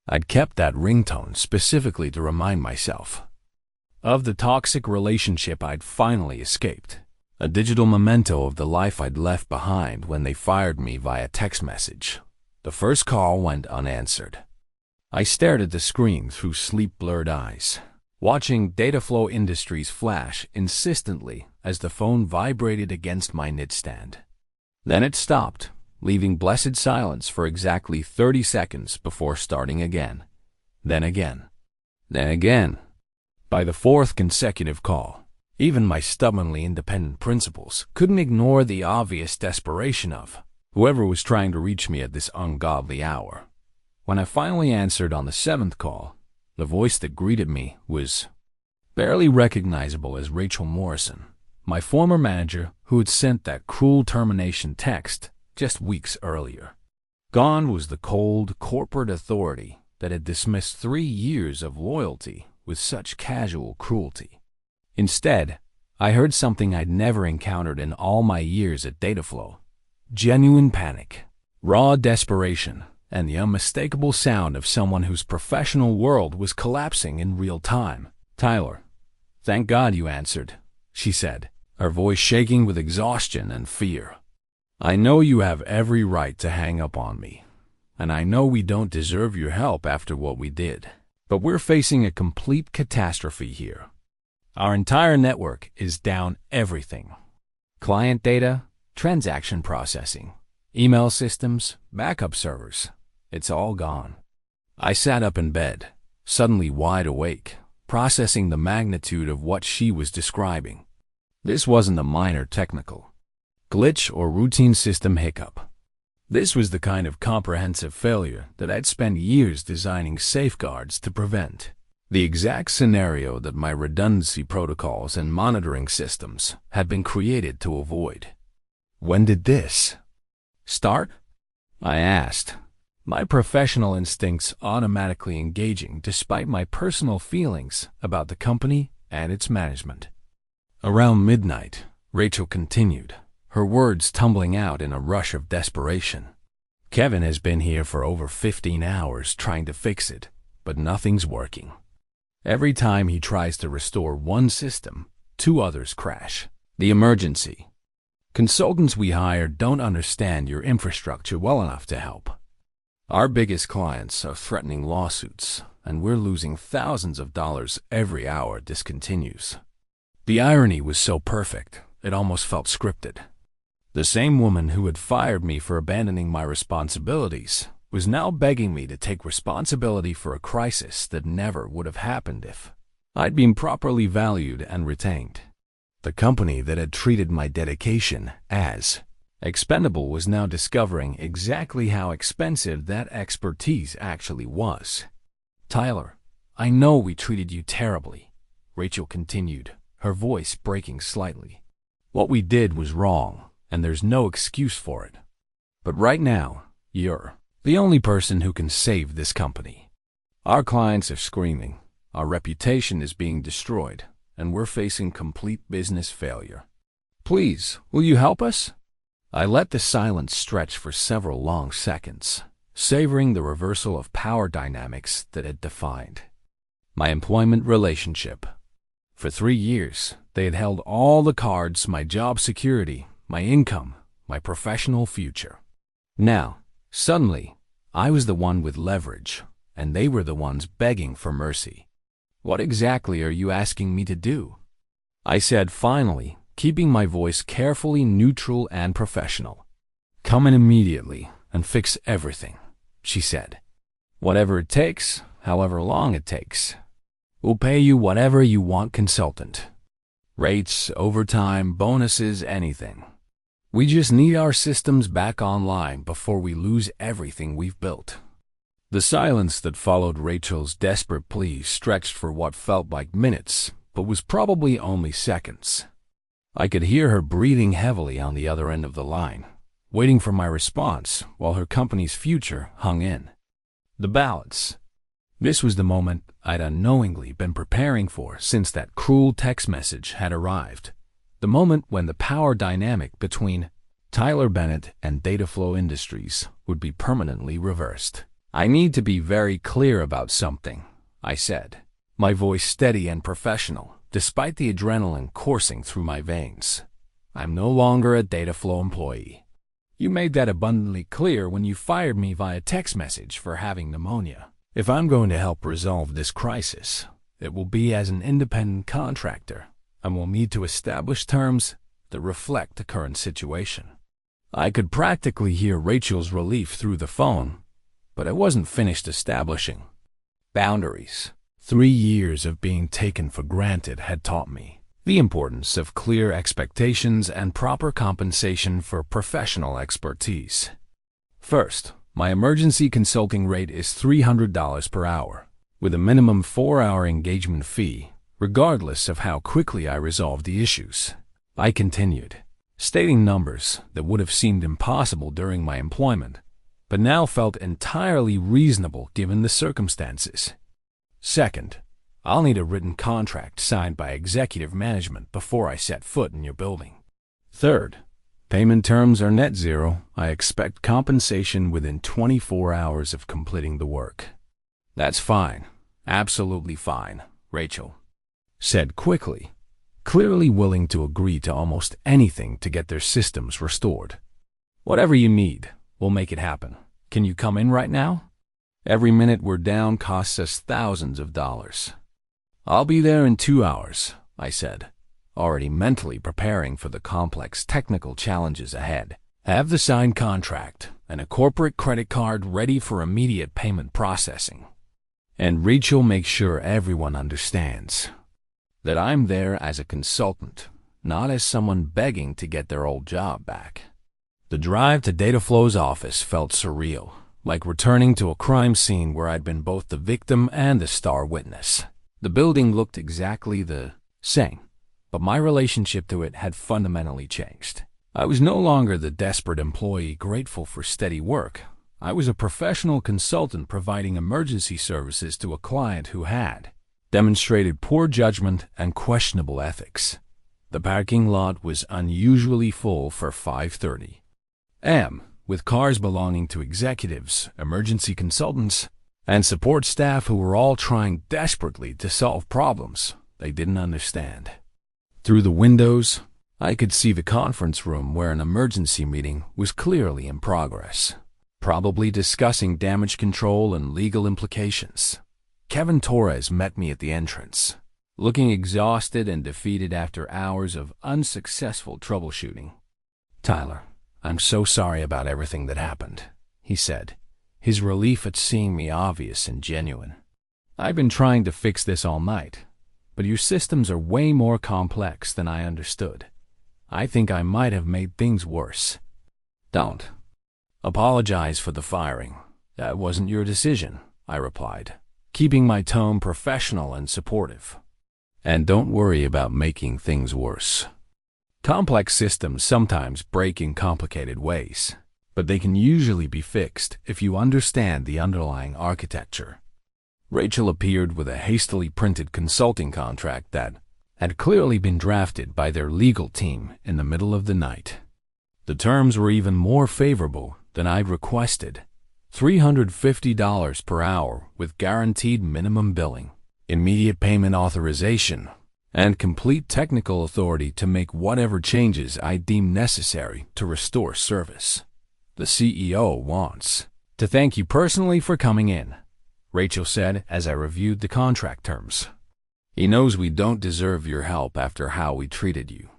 I'd kept that ringtone specifically to remind myself of the toxic relationship I'd finally escaped, a digital memento of the life I'd left behind when they fired me via text message. The first call went unanswered. I stared at the screen through sleep-blurred eyes, watching DataFlow Industries flash insistently as the phone vibrated against my nightstand. Then it stopped, leaving blessed silence for exactly 30 seconds before starting again. Then again. Then again. By the fourth consecutive call, even my stubbornly independent principles couldn't ignore the obvious desperation of whoever was trying to reach me at this ungodly hour. When I finally answered on the seventh call, the voice that greeted me was barely recognizable as Rachel Morrison, my former manager who had sent that cruel termination text just weeks earlier. Gone was the cold, corporate authority that had dismissed 3 years of loyalty with such casual cruelty. Instead, I heard something I'd never encountered in all my years at DataFlow: genuine panic, raw desperation, and the unmistakable sound of someone whose professional world was collapsing in real time. "Tyler, thank God you answered," she said, her voice shaking with exhaustion and fear. "I know you have every right to hang up on me, and I know we don't deserve your help after what we did. But we're facing a complete catastrophe here. Our entire network is down everything. Client data, transaction processing, email systems, backup servers. It's all gone." I sat up in bed, suddenly wide awake, processing the magnitude of what she was describing. This wasn't a minor technical glitch or routine system hiccup. This was the kind of comprehensive failure that I'd spent years designing safeguards to prevent. The exact scenario that my redundancy protocols and monitoring systems had been created to avoid. "When did this start?" I asked, my professional instincts automatically engaging despite my personal feelings about the company and its management. "Around midnight," Rachel continued, her words tumbling out in a rush of desperation. "Kevin has been here for over 15 hours trying to fix it, but nothing's working. Every time he tries to restore one system, 2 others crash. The emergency consultants we hire don't understand your infrastructure well enough to help. Our biggest clients are threatening lawsuits, and we're losing thousands of dollars every hour this continues." The irony was so perfect, it almost felt scripted. The same woman who had fired me for abandoning my responsibilities was now begging me to take responsibility for a crisis that never would have happened if I'd been properly valued and retained. The company that had treated my dedication as expendable was now discovering exactly how expensive that expertise actually was. "Tyler, I know we treated you terribly," Rachel continued, her voice breaking slightly. "What we did was wrong, and there's no excuse for it. But right now, you're the only person who can save this company. Our clients are screaming, our reputation is being destroyed, and we're facing complete business failure. Please, will you help us?" I let the silence stretch for several long seconds, savoring the reversal of power dynamics that had defined my employment relationship. For 3 years, they had held all the cards: my job security, my income, my professional future. Now, suddenly, I was the one with leverage, and they were the ones begging for mercy. "What exactly are you asking me to do?" I said finally, keeping my voice carefully neutral and professional. "Come in immediately and fix everything," she said. "Whatever it takes, however long it takes. We'll pay you whatever you want, consultant. Rates, overtime, bonuses, anything. We just need our systems back online before we lose everything we've built." The silence that followed Rachel's desperate plea stretched for what felt like minutes, but was probably only seconds. I could hear her breathing heavily on the other end of the line, waiting for my response while her company's future hung in the balance. This was the moment I'd unknowingly been preparing for since that cruel text message had arrived. The moment when the power dynamic between Tyler Bennett and DataFlow Industries would be permanently reversed. "I need to be very clear about something," I said, my voice steady and professional, despite the adrenaline coursing through my veins. "I'm no longer a DataFlow employee. You made that abundantly clear when you fired me via text message for having pneumonia. If I'm going to help resolve this crisis, it will be as an independent contractor, and we'll need to establish terms that reflect the current situation." I could practically hear Rachel's relief through the phone, but I wasn't finished establishing boundaries. 3 years of being taken for granted had taught me the importance of clear expectations and proper compensation for professional expertise. First, my emergency consulting rate is $300 per hour, with a minimum 4-hour engagement fee, regardless of how quickly I resolve the issues. I continued, stating numbers that would have seemed impossible during my employment, but now felt entirely reasonable given the circumstances. Second, I'll need a written contract signed by executive management before I set foot in your building. Third, payment terms are net zero. I expect compensation within 24 hours of completing the work. "That's fine, absolutely fine," Rachel said quickly, clearly willing to agree to almost anything to get their systems restored. "Whatever you need, we'll make it happen. Can you come in right now? Every minute we're down costs us thousands of dollars." "I'll be there in 2 hours," I said, already mentally preparing for the complex technical challenges ahead. "Have the signed contract and a corporate credit card ready for immediate payment processing. And Rachel makes sure everyone understands that I'm there as a consultant, not as someone begging to get their old job back." The drive to DataFlow's office felt surreal, like returning to a crime scene where I'd been both the victim and the star witness. The building looked exactly the same, but my relationship to it had fundamentally changed. I was no longer the desperate employee grateful for steady work. I was a professional consultant providing emergency services to a client who had demonstrated poor judgment and questionable ethics. The parking lot was unusually full for 5:30 a.m., with cars belonging to executives, emergency consultants, and support staff who were all trying desperately to solve problems they didn't understand. Through the windows, I could see the conference room where an emergency meeting was clearly in progress, probably discussing damage control and legal implications. Kevin Torres met me at the entrance, looking exhausted and defeated after hours of unsuccessful troubleshooting. "Tyler, I'm so sorry about everything that happened," he said, his relief at seeing me obvious and genuine. "I've been trying to fix this all night, but your systems are way more complex than I understood. I think I might have made things worse." "Don't apologize for the firing. That wasn't your decision," I replied, keeping my tone professional and supportive. "And don't worry about making things worse. Complex systems sometimes break in complicated ways, but they can usually be fixed if you understand the underlying architecture." Rachel appeared with a hastily printed consulting contract that had clearly been drafted by their legal team in the middle of the night. The terms were even more favorable than I'd requested: $350 per hour with guaranteed minimum billing, immediate payment authorization, and complete technical authority to make whatever changes I deem necessary to restore service. "The CEO wants to thank you personally for coming in," Rachel said as I reviewed the contract terms. "He knows we don't deserve your help after how we treated you.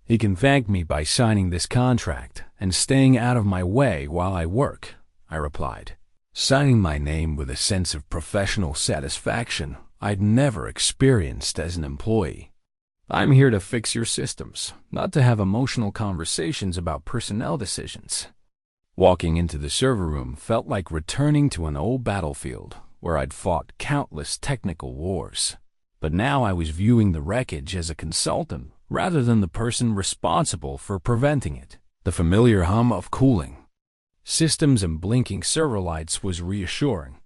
He can thank me by signing this contract and staying out of my way while I work," I replied, signing my name with a sense of professional satisfaction I'd never experienced as an employee. "I'm here to fix your systems, not to have emotional conversations about personnel decisions." Walking into the server room felt like returning to an old battlefield where I'd fought countless technical wars. But now I was viewing the wreckage as a consultant rather than the person responsible for preventing it. The familiar hum of cooling systems and blinking server lights was reassuring,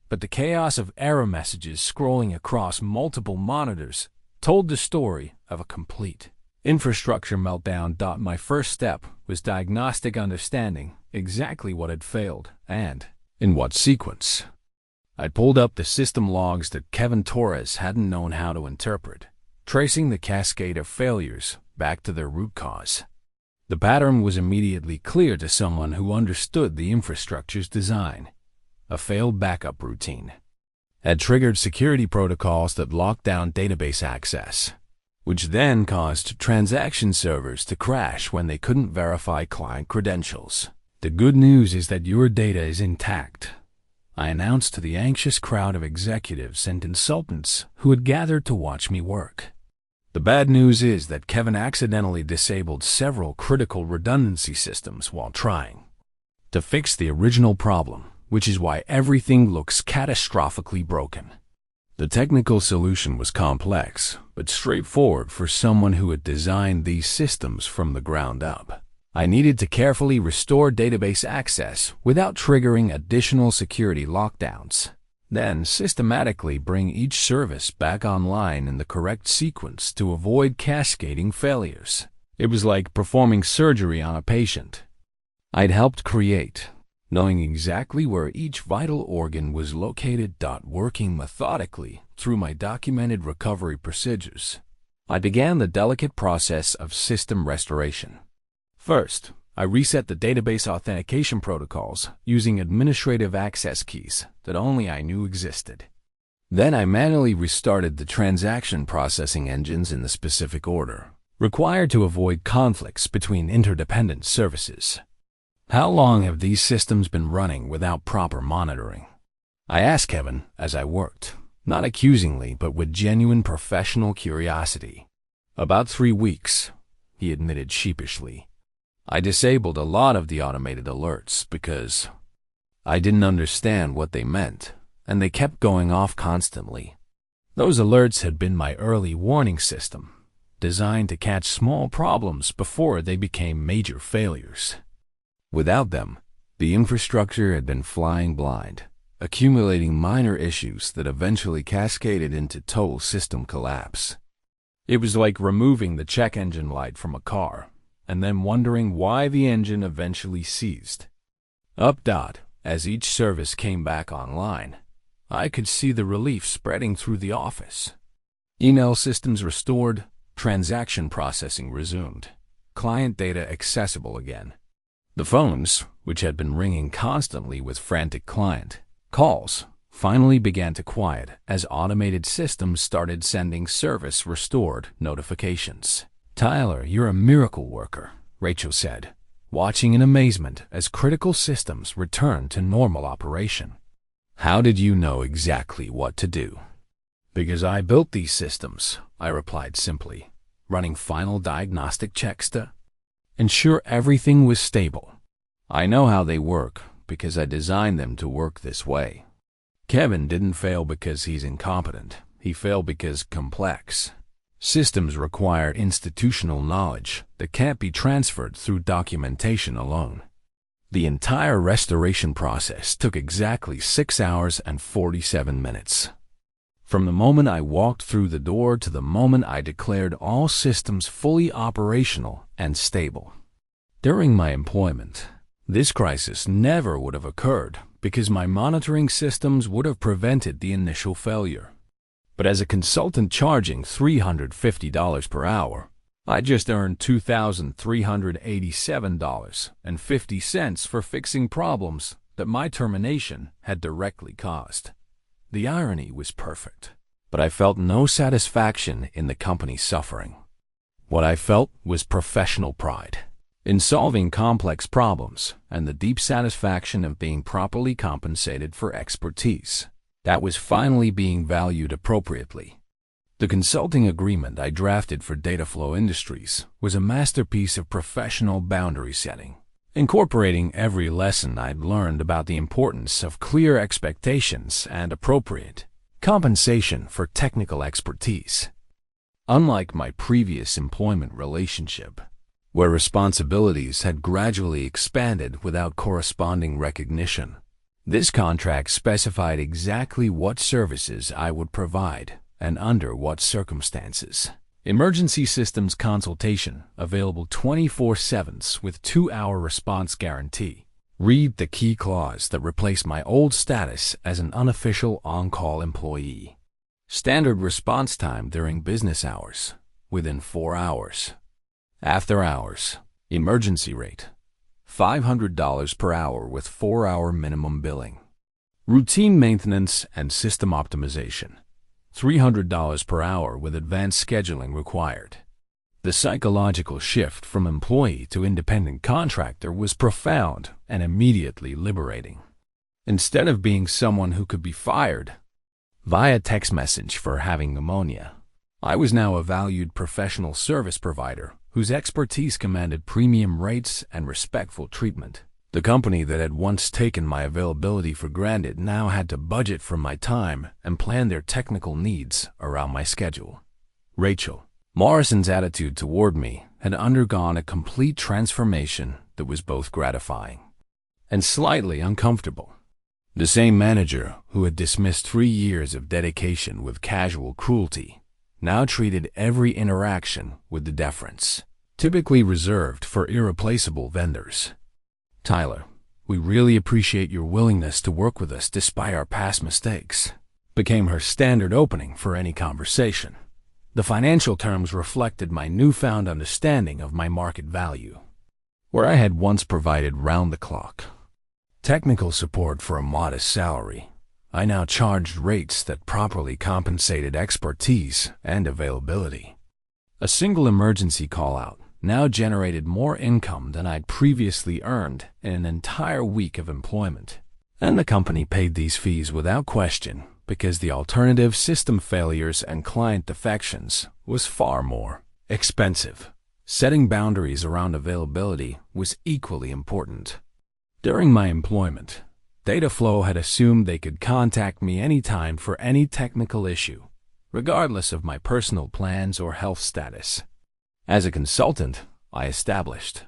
but the chaos of error messages scrolling across multiple monitors told the story of a complete infrastructure meltdown. My first step was diagnostic understanding exactly what had failed and In what sequence? I pulled up the system logs that Kevin Torres hadn't known how to interpret, tracing the cascade of failures back to their root cause. The pattern was immediately clear to someone who understood the infrastructure's design. A failed backup routine had triggered security protocols that locked down database access, which then caused transaction servers to crash when they couldn't verify client credentials. The good news is that your data is intact, I announced to the anxious crowd of executives and consultants who had gathered to watch me work. The bad news is that Kevin accidentally disabled several critical redundancy systems while trying to fix the original problem, which is why everything looks catastrophically broken. The technical solution was complex, but straightforward for someone who had designed these systems from the ground up. I needed to carefully restore database access without triggering additional security lockdowns, then systematically bring each service back online in the correct sequence to avoid cascading failures. It was like performing surgery on a patient I'd helped create, knowing exactly where each vital organ was located. Working methodically through my documented recovery procedures, I began the delicate process of system restoration. First, I reset the database authentication protocols using administrative access keys that only I knew existed. Then I manually restarted the transaction processing engines in the specific order required to avoid conflicts between interdependent services. How long have these systems been running without proper monitoring? I asked Kevin as I worked, not accusingly but with genuine professional curiosity. About 3 weeks, he admitted sheepishly. I disabled a lot of the automated alerts because I didn't understand what they meant, and they kept going off constantly. Those alerts had been my early warning system, designed to catch small problems before they became major failures. Without them, the infrastructure had been flying blind, accumulating minor issues that eventually cascaded into total system collapse. It was like removing the check engine light from a car and then wondering why the engine eventually seized. As each service came back online, I could see the relief spreading through the office. Email systems restored, transaction processing resumed, client data accessible again. The phones, which had been ringing constantly with frantic client calls, finally began to quiet as automated systems started sending service restored notifications. "Tyler, you're a miracle worker," Rachel said, watching in amazement as critical systems returned to normal operation. "How did you know exactly what to do?" "Because I built these systems," I replied simply, running final diagnostic checks to ensure everything was stable. "I know how they work because I designed them to work this way." Kevin didn't fail because he's incompetent. He failed because complex. Systems require institutional knowledge that can't be transferred through documentation alone. The entire restoration process took exactly 6 hours and 47 minutes. From the moment I walked through the door to the moment I declared all systems fully operational and stable. During my employment, this crisis never would have occurred because my monitoring systems would have prevented the initial failure. But as a consultant charging $350 per hour, I just earned $2,387.50 for fixing problems that my termination had directly caused. The irony was perfect, but I felt no satisfaction in the company's suffering. What I felt was professional pride in solving complex problems and the deep satisfaction of being properly compensated for expertise that was finally being valued appropriately. The consulting agreement I drafted for DataFlow Industries was a masterpiece of professional boundary setting, incorporating every lesson I'd learned about the importance of clear expectations and appropriate compensation for technical expertise. Unlike my previous employment relationship, where responsibilities had gradually expanded without corresponding recognition, this contract specified exactly what services I would provide and under what circumstances. Emergency systems consultation available 24/7 with 2-hour response guarantee. Read the key clause that replaced my old status as an unofficial on-call employee. Standard response time during business hours, within 4 hours. After hours, emergency rate, $500 per hour with 4-hour minimum billing. Routine maintenance and system optimization, $300 per hour with advanced scheduling required. The psychological shift from employee to independent contractor was profound and immediately liberating. Instead of being someone who could be fired via text message for having pneumonia, I was now a valued professional service provider whose expertise commanded premium rates and respectful treatment. The company that had once taken my availability for granted now had to budget for my time and plan their technical needs around my schedule. Rachel Morrison's attitude toward me had undergone a complete transformation that was both gratifying and slightly uncomfortable. The same manager who had dismissed 3 years of dedication with casual cruelty now treated every interaction with the deference typically reserved for irreplaceable vendors. "Tyler, we really appreciate your willingness to work with us despite our past mistakes," became her standard opening for any conversation. The financial terms reflected my newfound understanding of my market value. Where I had once provided round-the-clock technical support for a modest salary, I now charged rates that properly compensated expertise and availability. A single emergency call-out now generated more income than I'd previously earned in an entire week of employment, and the company paid these fees without question because the alternative, system failures and client defections, was far more expensive. Setting boundaries around availability was equally important. During my employment, DataFlow had assumed they could contact me anytime for any technical issue, regardless of my personal plans or health status. As a consultant, I established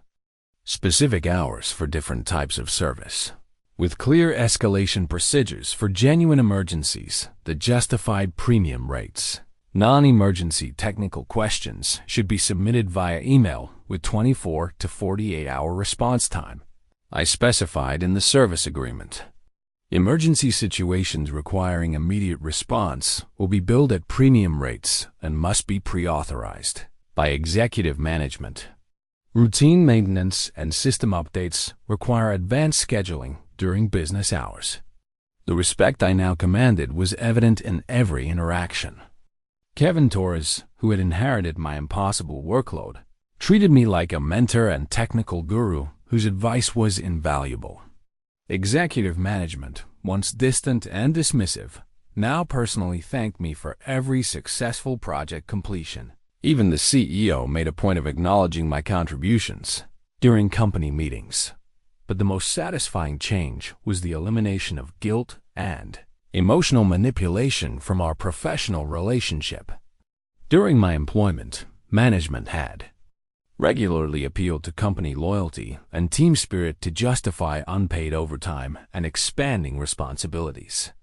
specific hours for different types of service, with clear escalation procedures for genuine emergencies that justified premium rates. Non-emergency technical questions should be submitted via email with 24 to 48-hour response time, I specified in the service agreement. Emergency situations requiring immediate response will be billed at premium rates and must be pre-authorized by executive management. Routine maintenance and system updates require advanced scheduling during business hours. The respect I now commanded was evident in every interaction. Kevin Torres, who had inherited my impossible workload, treated me like a mentor and technical guru whose advice was invaluable. Executive management, once distant and dismissive, now personally thanked me for every successful project completion. Even the CEO made a point of acknowledging my contributions during company meetings. But the most satisfying change was the elimination of guilt and emotional manipulation from our professional relationship. During my employment, management had regularly appealed to company loyalty and team spirit to justify unpaid overtime and expanding responsibilities.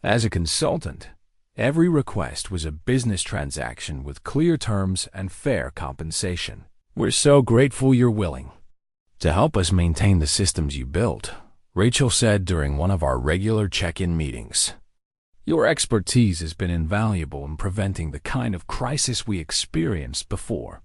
As a consultant, every request was a business transaction with clear terms and fair compensation. "We're so grateful you're willing to help us maintain the systems you built," Rachel said during one of our regular check-in meetings. "Your expertise has been invaluable in preventing the kind of crisis we experienced before.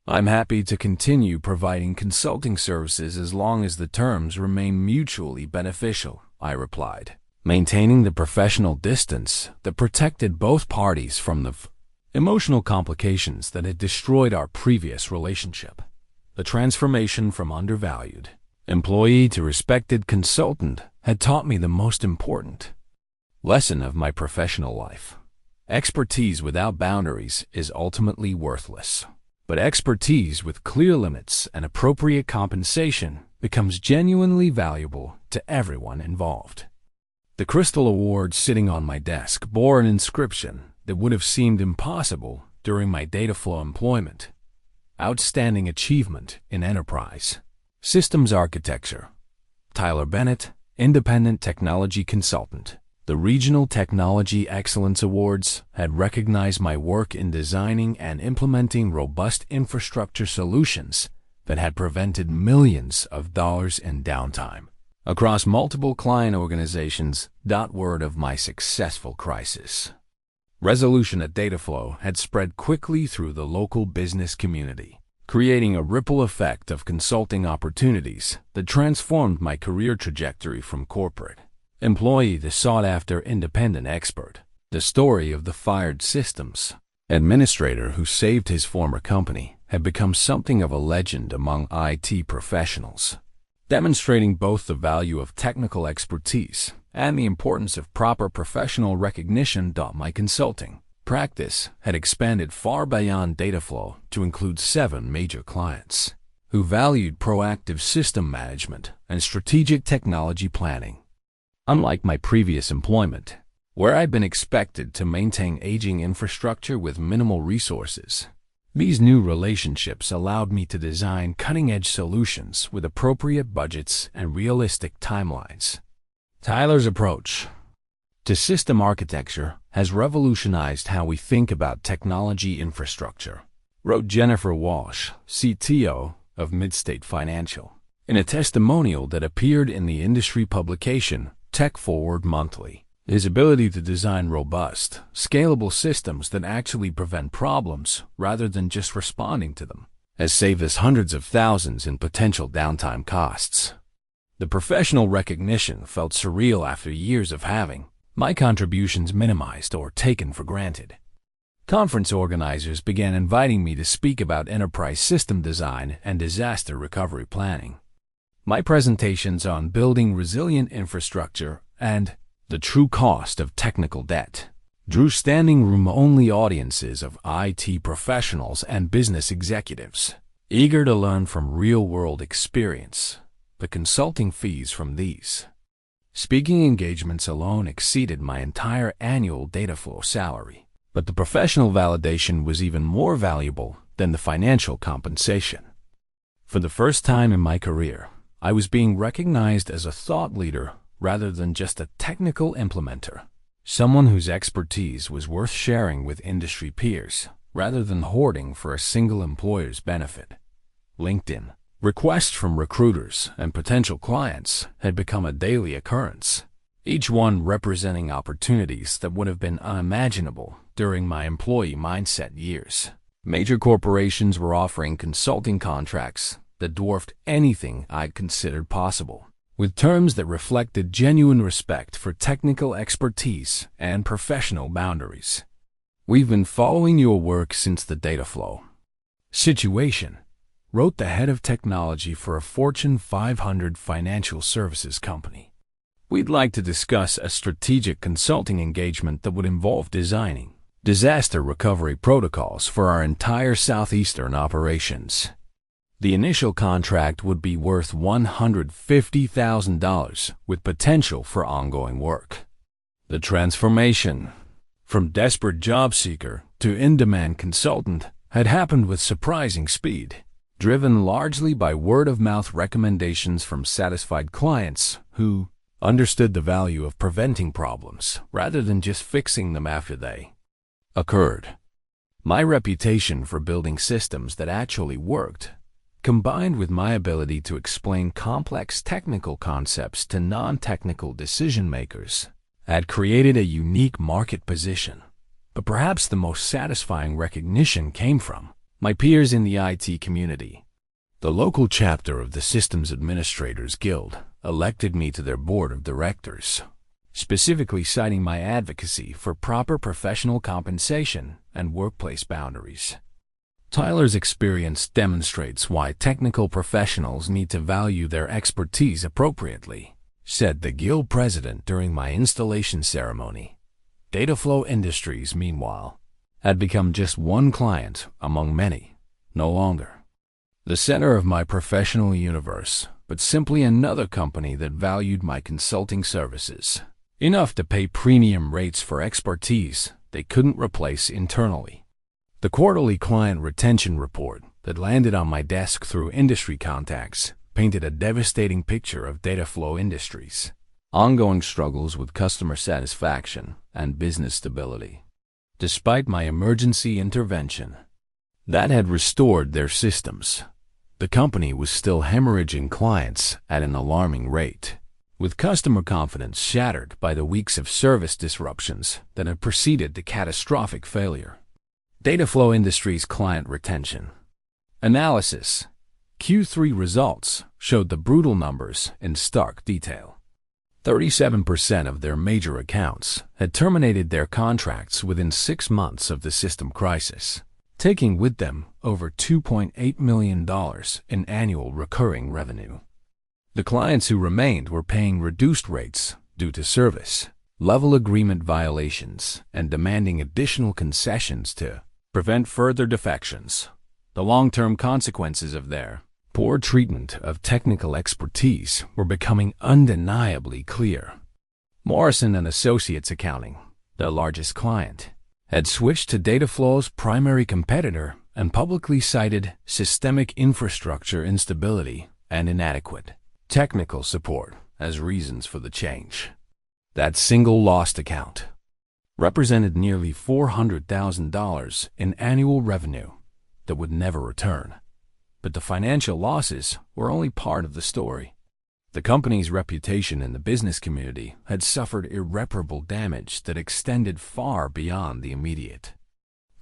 I'm happy to continue providing consulting services as long as the terms remain mutually beneficial," I replied, maintaining the professional distance that protected both parties from the emotional complications that had destroyed our previous relationship. The transformation from undervalued employee to respected consultant had taught me the most important lesson of my professional life. Expertise without boundaries is ultimately worthless, but expertise with clear limits and appropriate compensation becomes genuinely valuable to everyone involved. The Crystal Award sitting on my desk bore an inscription that would have seemed impossible during my DataFlow employment. Outstanding Achievement in Enterprise Systems Architecture. Tyler Bennett, Independent Technology Consultant. The Regional Technology Excellence Awards had recognized my work in designing and implementing robust infrastructure solutions that had prevented millions of dollars in downtime. across multiple client organizations. Word of my successful crisis resolution at DataFlow had spread quickly through the local business community, creating a ripple effect of consulting opportunities that transformed my career trajectory from corporate employee to sought-after independent expert. The story of the fired systems administrator who saved his former company had become something of a legend among IT professionals, demonstrating both the value of technical expertise and the importance of proper professional recognition. My consulting practice had expanded far beyond DataFlow to include 7 major clients who valued proactive system management and strategic technology planning. Unlike my previous employment, where I'd been expected to maintain aging infrastructure with minimal resources, these new relationships allowed me to design cutting-edge solutions with appropriate budgets and realistic timelines. Tyler's approach to system architecture has revolutionized how we think about technology infrastructure, wrote Jennifer Walsh, CTO of Midstate Financial, in a testimonial that appeared in the industry publication Tech Forward Monthly. His ability to design robust, scalable systems that actually prevent problems rather than just responding to them has saved us hundreds of thousands in potential downtime costs. The professional recognition felt surreal after years of having my contributions minimized or taken for granted. Conference organizers began inviting me to speak about enterprise system design and disaster recovery planning. My presentations on building resilient infrastructure and the true cost of technical debt drew standing room-only audiences of IT professionals and business executives, eager to learn from real-world experience. The consulting fees from these speaking engagements alone exceeded my entire annual DataFlow salary, but the professional validation was even more valuable than the financial compensation. For the first time in my career, I was being recognized as a thought leader rather than just a technical implementer, someone whose expertise was worth sharing with industry peers rather than hoarding for a single employer's benefit. LinkedIn requests from recruiters and potential clients had become a daily occurrence, each one representing opportunities that would have been unimaginable during my employee mindset years. Major corporations were offering consulting contracts that dwarfed anything I'd considered possible, with terms that reflected genuine respect for technical expertise and professional boundaries. We've been following your work since the DataFlow situation, wrote the head of technology for a Fortune 500 financial services company. We'd like to discuss a strategic consulting engagement that would involve designing disaster recovery protocols for our entire southeastern operations. The initial contract would be worth $150,000 with potential for ongoing work. The transformation from desperate job seeker to in-demand consultant had happened with surprising speed, driven largely by word-of-mouth recommendations from satisfied clients who understood the value of preventing problems rather than just fixing them after they occurred. My reputation for building systems that actually worked, combined with my ability to explain complex technical concepts to non-technical decision-makers, had created a unique market position. But perhaps the most satisfying recognition came from my peers in the IT community. The local chapter of the Systems Administrators Guild elected me to their board of directors, specifically citing my advocacy for proper professional compensation and workplace boundaries. Tyler's experience demonstrates why technical professionals need to value their expertise appropriately, said the guild president during my installation ceremony. DataFlow Industries, meanwhile, had become just one client among many, no longer the center of my professional universe, but simply another company that valued my consulting services enough to pay premium rates for expertise they couldn't replace internally. The quarterly client retention report that landed on my desk through industry contacts painted a devastating picture of DataFlow Industries' ongoing struggles with customer satisfaction and business stability. Despite my emergency intervention that had restored their systems, the company was still hemorrhaging clients at an alarming rate. with customer confidence shattered by the weeks of service disruptions that had preceded the catastrophic failure. DataFlow Industries client retention analysis. Q3 results showed the brutal numbers in stark detail. 37% of their major accounts had terminated their contracts within 6 months of the system crisis, taking with them over $2.8 million in annual recurring revenue. The clients who remained were paying reduced rates due to service level agreement violations and demanding additional concessions to prevent further defections. The long-term consequences of their poor treatment of technical expertise were becoming undeniably clear. Morrison & Associates Accounting, their largest client, had switched to DataFlow's primary competitor and publicly cited systemic infrastructure instability and inadequate technical support as reasons for the change. That single lost account represented nearly $400,000 in annual revenue that would never return. But the financial losses were only part of the story. The company's reputation in the business community had suffered irreparable damage that extended far beyond the immediate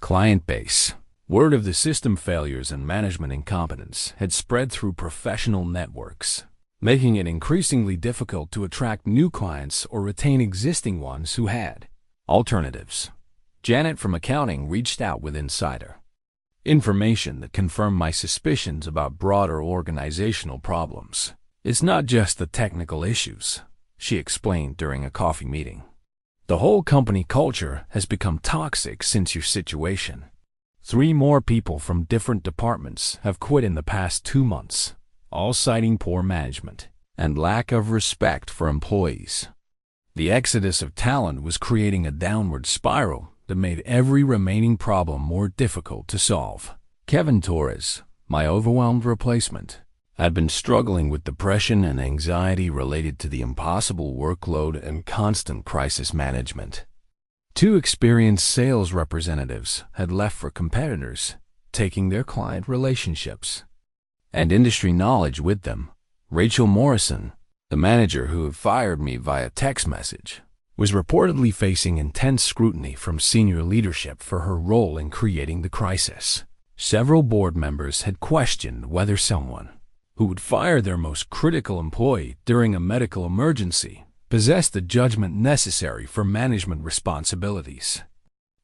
client base. Word of the system failures and management incompetence had spread through professional networks, making it increasingly difficult to attract new clients or retain existing ones who had alternatives. Janet from accounting reached out with insider information that confirmed my suspicions about broader organizational problems. It's not just the technical issues, she explained during a coffee meeting. The whole company culture has become toxic since your situation. 3 more people from different departments have quit in the past 2 months, all citing poor management and lack of respect for employees. The exodus of talent was creating a downward spiral that made every remaining problem more difficult to solve. Kevin Torres, my overwhelmed replacement, had been struggling with depression and anxiety related to the impossible workload and constant crisis management. 2 experienced sales representatives had left for competitors, taking their client relationships and industry knowledge with them. Rachel Morrison, the manager who had fired me via text message, was reportedly facing intense scrutiny from senior leadership for her role in creating the crisis. Several board members had questioned whether someone who would fire their most critical employee during a medical emergency possessed the judgment necessary for management responsibilities.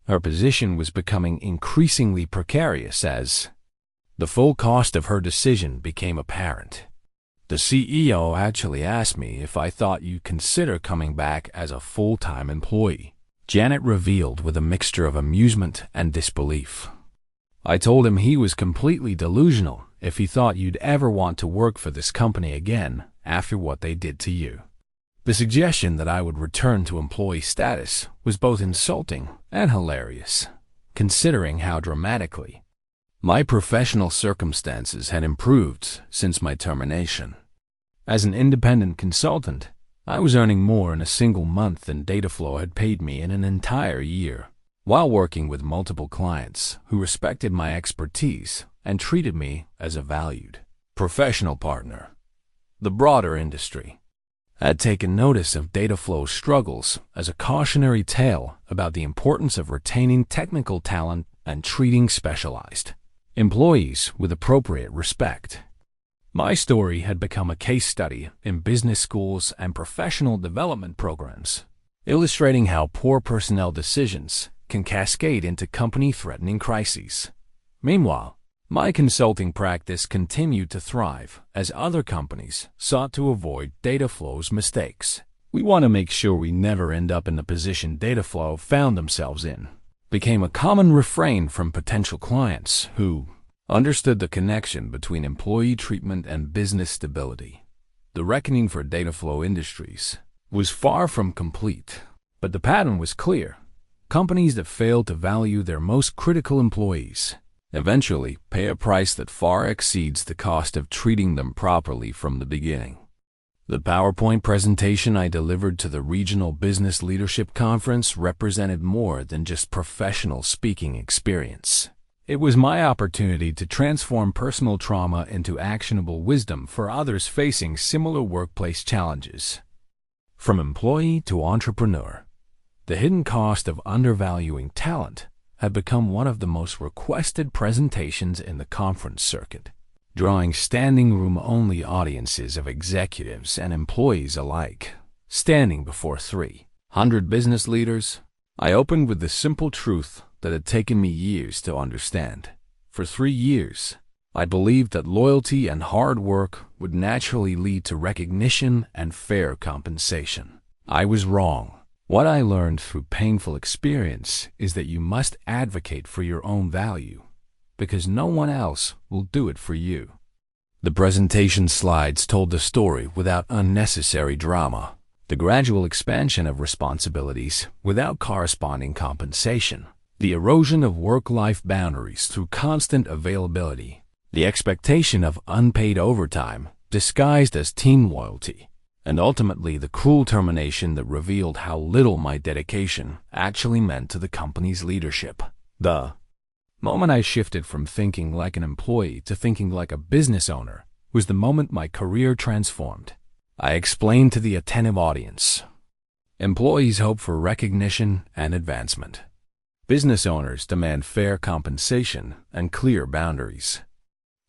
Her position was becoming increasingly precarious as the full cost of her decision became apparent. The CEO actually asked me if I thought you'd consider coming back as a full-time employee, Janet revealed with a mixture of amusement and disbelief. I told him he was completely delusional if he thought you'd ever want to work for this company again after what they did to you. The suggestion that I would return to employee status was both insulting and hilarious, considering how dramatically my professional circumstances had improved since my termination. As an independent consultant, I was earning more in a single month than DataFlow had paid me in an entire year, while working with multiple clients who respected my expertise and treated me as a valued professional partner. The broader industry had taken notice of DataFlow's struggles as a cautionary tale about the importance of retaining technical talent and treating specialized employees with appropriate respect. My story had become a case study in business schools and professional development programs, illustrating how poor personnel decisions can cascade into company-threatening crises. Meanwhile, my consulting practice continued to thrive as other companies sought to avoid DataFlow's mistakes. We want to make sure we never end up in the position DataFlow found themselves in, became a common refrain from potential clients who understood the connection between employee treatment and business stability. The reckoning for DataFlow Industries was far from complete, but the pattern was clear. Companies that failed to value their most critical employees eventually pay a price that far exceeds the cost of treating them properly from the beginning. The PowerPoint presentation I delivered to the Regional Business Leadership Conference represented more than just professional speaking experience. It was my opportunity to transform personal trauma into actionable wisdom for others facing similar workplace challenges. From employee to entrepreneur, the hidden cost of undervaluing talent had become one of the most requested presentations in the conference circuit, drawing standing room-only audiences of executives and employees alike. Standing before 300 business leaders, I opened with the simple truth that had taken me years to understand. For 3 years, I believed that loyalty and hard work would naturally lead to recognition and fair compensation. I was wrong. What I learned through painful experience is that you must advocate for your own value, because no one else will do it for you. The presentation slides told the story without unnecessary drama, the gradual expansion of responsibilities without corresponding compensation, the erosion of work-life boundaries through constant availability, the expectation of unpaid overtime disguised as team loyalty, and ultimately the cruel termination that revealed how little my dedication actually meant to the company's leadership. The moment I shifted from thinking like an employee to thinking like a business owner was the moment my career transformed. I explained to the attentive audience. Employees hope for recognition and advancement. Business owners demand fair compensation and clear boundaries.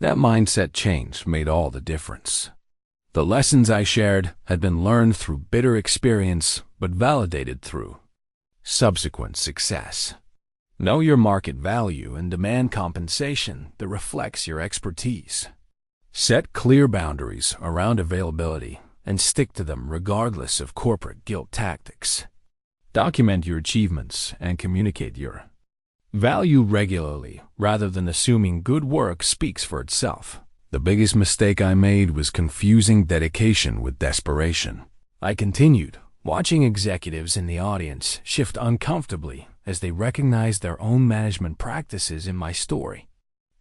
That mindset change made all the difference. The lessons I shared had been learned through bitter experience, but validated through subsequent success. Know your market value and demand compensation that reflects your expertise. Set clear boundaries around availability and stick to them regardless of corporate guilt tactics. Document your achievements and communicate your value regularly rather than assuming good work speaks for itself. The biggest mistake I made was confusing dedication with desperation. I continued, watching executives in the audience shift uncomfortably as they recognized their own management practices in my story.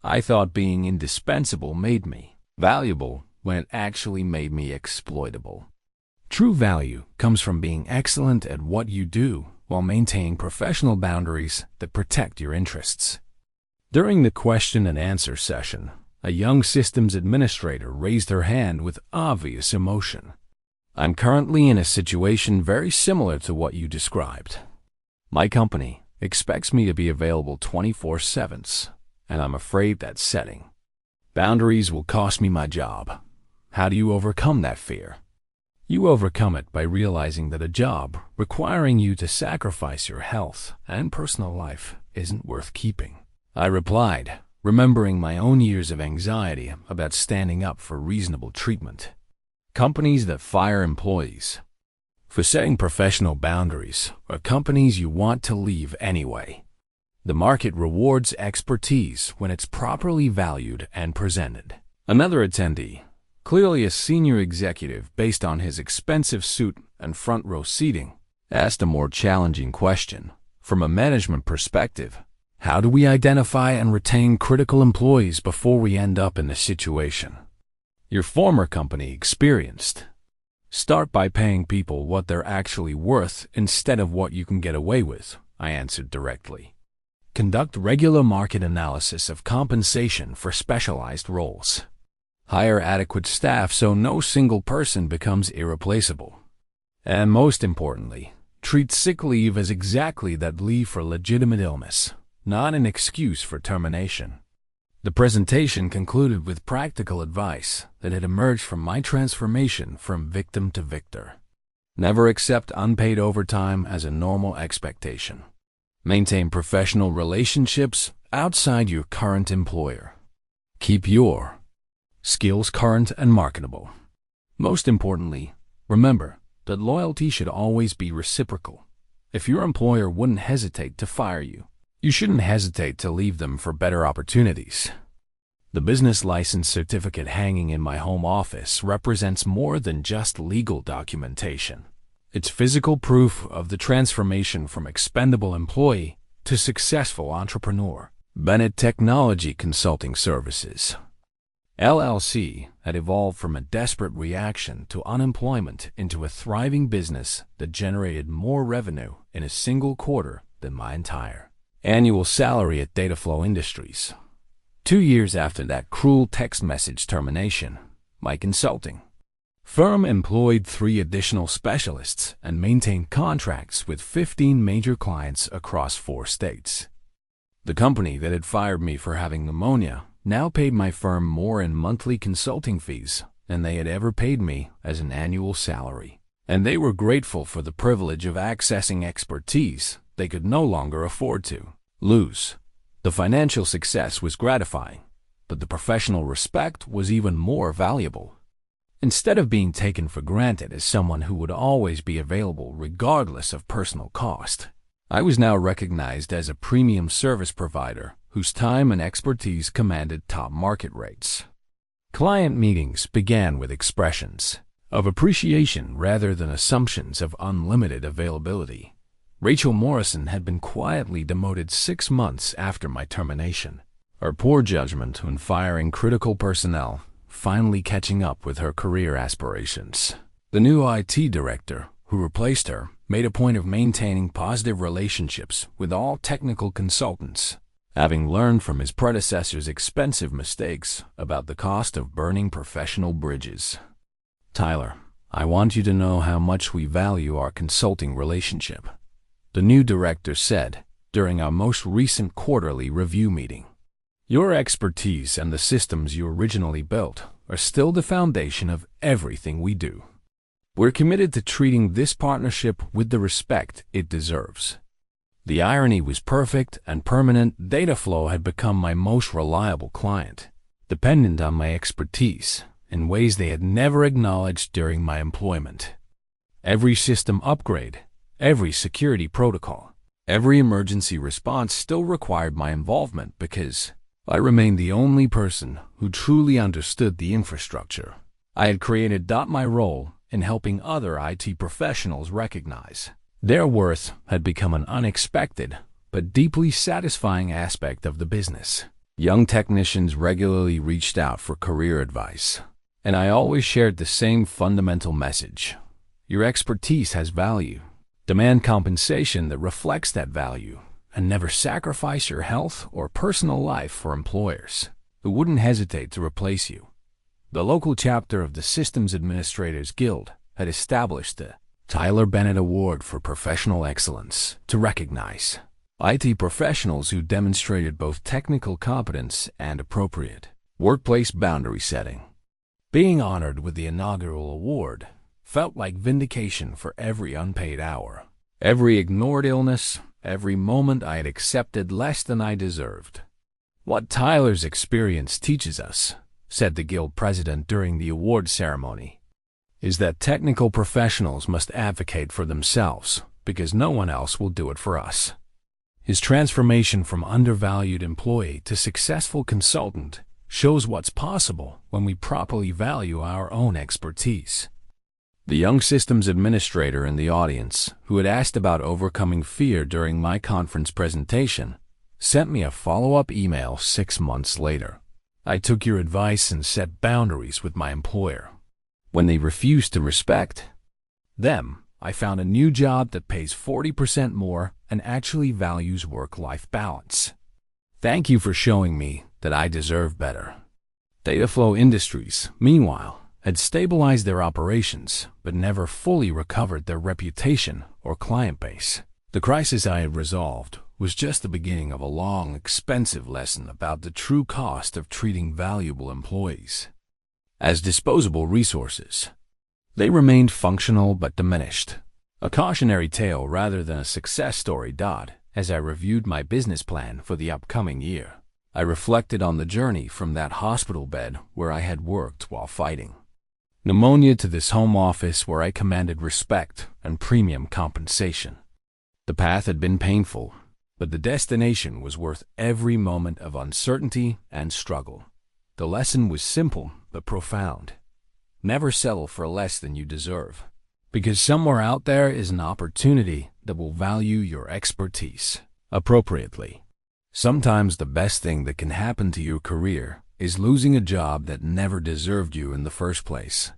I thought being indispensable made me valuable when it actually made me exploitable. True value comes from being excellent at what you do while maintaining professional boundaries that protect your interests. During the question and answer session, a young systems administrator raised her hand with obvious emotion. I'm currently in a situation very similar to what you described. My company expects me to be available 24/7, and I'm afraid that's setting boundaries will cost me my job. How do you overcome that fear? You overcome it by realizing that a job requiring you to sacrifice your health and personal life isn't worth keeping. I replied, remembering my own years of anxiety about standing up for reasonable treatment. Companies that fire employees for setting professional boundaries are companies you want to leave anyway. The market rewards expertise when it's properly valued and presented. Another attendee, clearly a senior executive based on his expensive suit and front row seating, asked a more challenging question. From a management perspective, how do we identify and retain critical employees before we end up in this situation your former company experienced? Start by paying people what they're actually worth instead of what you can get away with, I answered directly. Conduct regular market analysis of compensation for specialized roles. Hire adequate staff so no single person becomes irreplaceable. And most importantly, treat sick leave as exactly that leave for legitimate illness, not an excuse for termination. The presentation concluded with practical advice that had emerged from my transformation from victim to victor. Never accept unpaid overtime as a normal expectation. Maintain professional relationships outside your current employer. Keep your skills current and marketable. Most importantly, remember that loyalty should always be reciprocal. If your employer wouldn't hesitate to fire you, you shouldn't hesitate to leave them for better opportunities. The business license certificate hanging in my home office represents more than just legal documentation. It's physical proof of the transformation from expendable employee to successful entrepreneur. Bennett Technology Consulting Services, LLC, had evolved from a desperate reaction to unemployment into a thriving business that generated more revenue in a single quarter than my entire annual salary at DataFlow Industries. 2 years after that cruel text message termination, my consulting Firm employed 3 additional specialists and maintained contracts with 15 major clients across 4 states. The company that had fired me for having pneumonia now paid my firm more in monthly consulting fees than they had ever paid me as an annual salary. And they were grateful for the privilege of accessing expertise they could no longer afford to lose. The financial success was gratifying, but the professional respect was even more valuable. Instead of being taken for granted as someone who would always be available regardless of personal cost, I was now recognized as a premium service provider whose time and expertise commanded top market rates. Client meetings began with expressions of appreciation rather than assumptions of unlimited availability. Rachel Morrison had been quietly demoted 6 months after my termination, her poor judgment when firing critical personnel finally catching up with her career aspirations. The new IT director, who replaced her, made a point of maintaining positive relationships with all technical consultants, having learned from his predecessor's expensive mistakes about the cost of burning professional bridges. "Tyler, I want you to know how much we value our consulting relationship," the new director said during our most recent quarterly review meeting. "Your expertise and the systems you originally built are still the foundation of everything we do. We're committed to treating this partnership with the respect it deserves." The irony was perfect and permanent. DataFlow had become my most reliable client, dependent on my expertise in ways they had never acknowledged during my employment. Every system upgrade, every security protocol, every emergency response still required my involvement because I remained the only person who truly understood the infrastructure. I had created my role in helping other IT professionals recognize their worth had become an unexpected but deeply satisfying aspect of the business. Young technicians regularly reached out for career advice, and I always shared the same fundamental message: your expertise has value. Demand compensation that reflects that value, and never sacrifice your health or personal life for employers who wouldn't hesitate to replace you. The local chapter of the Systems Administrators Guild had established the Tyler Bennett Award for Professional Excellence to recognize IT professionals who demonstrated both technical competence and appropriate workplace boundary setting. Being honored with the inaugural award felt like vindication for every unpaid hour, every ignored illness, every moment I had accepted less than I deserved. "What Tyler's experience teaches us," said the Guild president during the award ceremony, "is that technical professionals must advocate for themselves because no one else will do it for us." His transformation from undervalued employee to successful consultant shows what's possible when we properly value our own expertise. The young systems administrator in the audience, who had asked about overcoming fear during my conference presentation, sent me a follow-up email 6 months later. "I took your advice and set boundaries with my employer. When they refused to respect them, I found a new job that pays 40% more and actually values work-life balance. Thank you for showing me that I deserve better." DataFlow Industries, meanwhile, had stabilized their operations but never fully recovered their reputation or client base. The crisis I had resolved was just the beginning of a long, expensive lesson about the true cost of treating valuable employees as disposable resources. They remained functional but diminished. A cautionary tale rather than a success story. As I reviewed my business plan for the upcoming year, I reflected on the journey from that hospital bed where I had worked while fighting pneumonia to this home office where I commanded respect and premium compensation. The path had been painful, but the destination was worth every moment of uncertainty and struggle. The lesson was simple but profound. Never settle for less than you deserve, because somewhere out there is an opportunity that will value your expertise appropriately. Sometimes the best thing that can happen to your career is losing a job that never deserved you in the first place.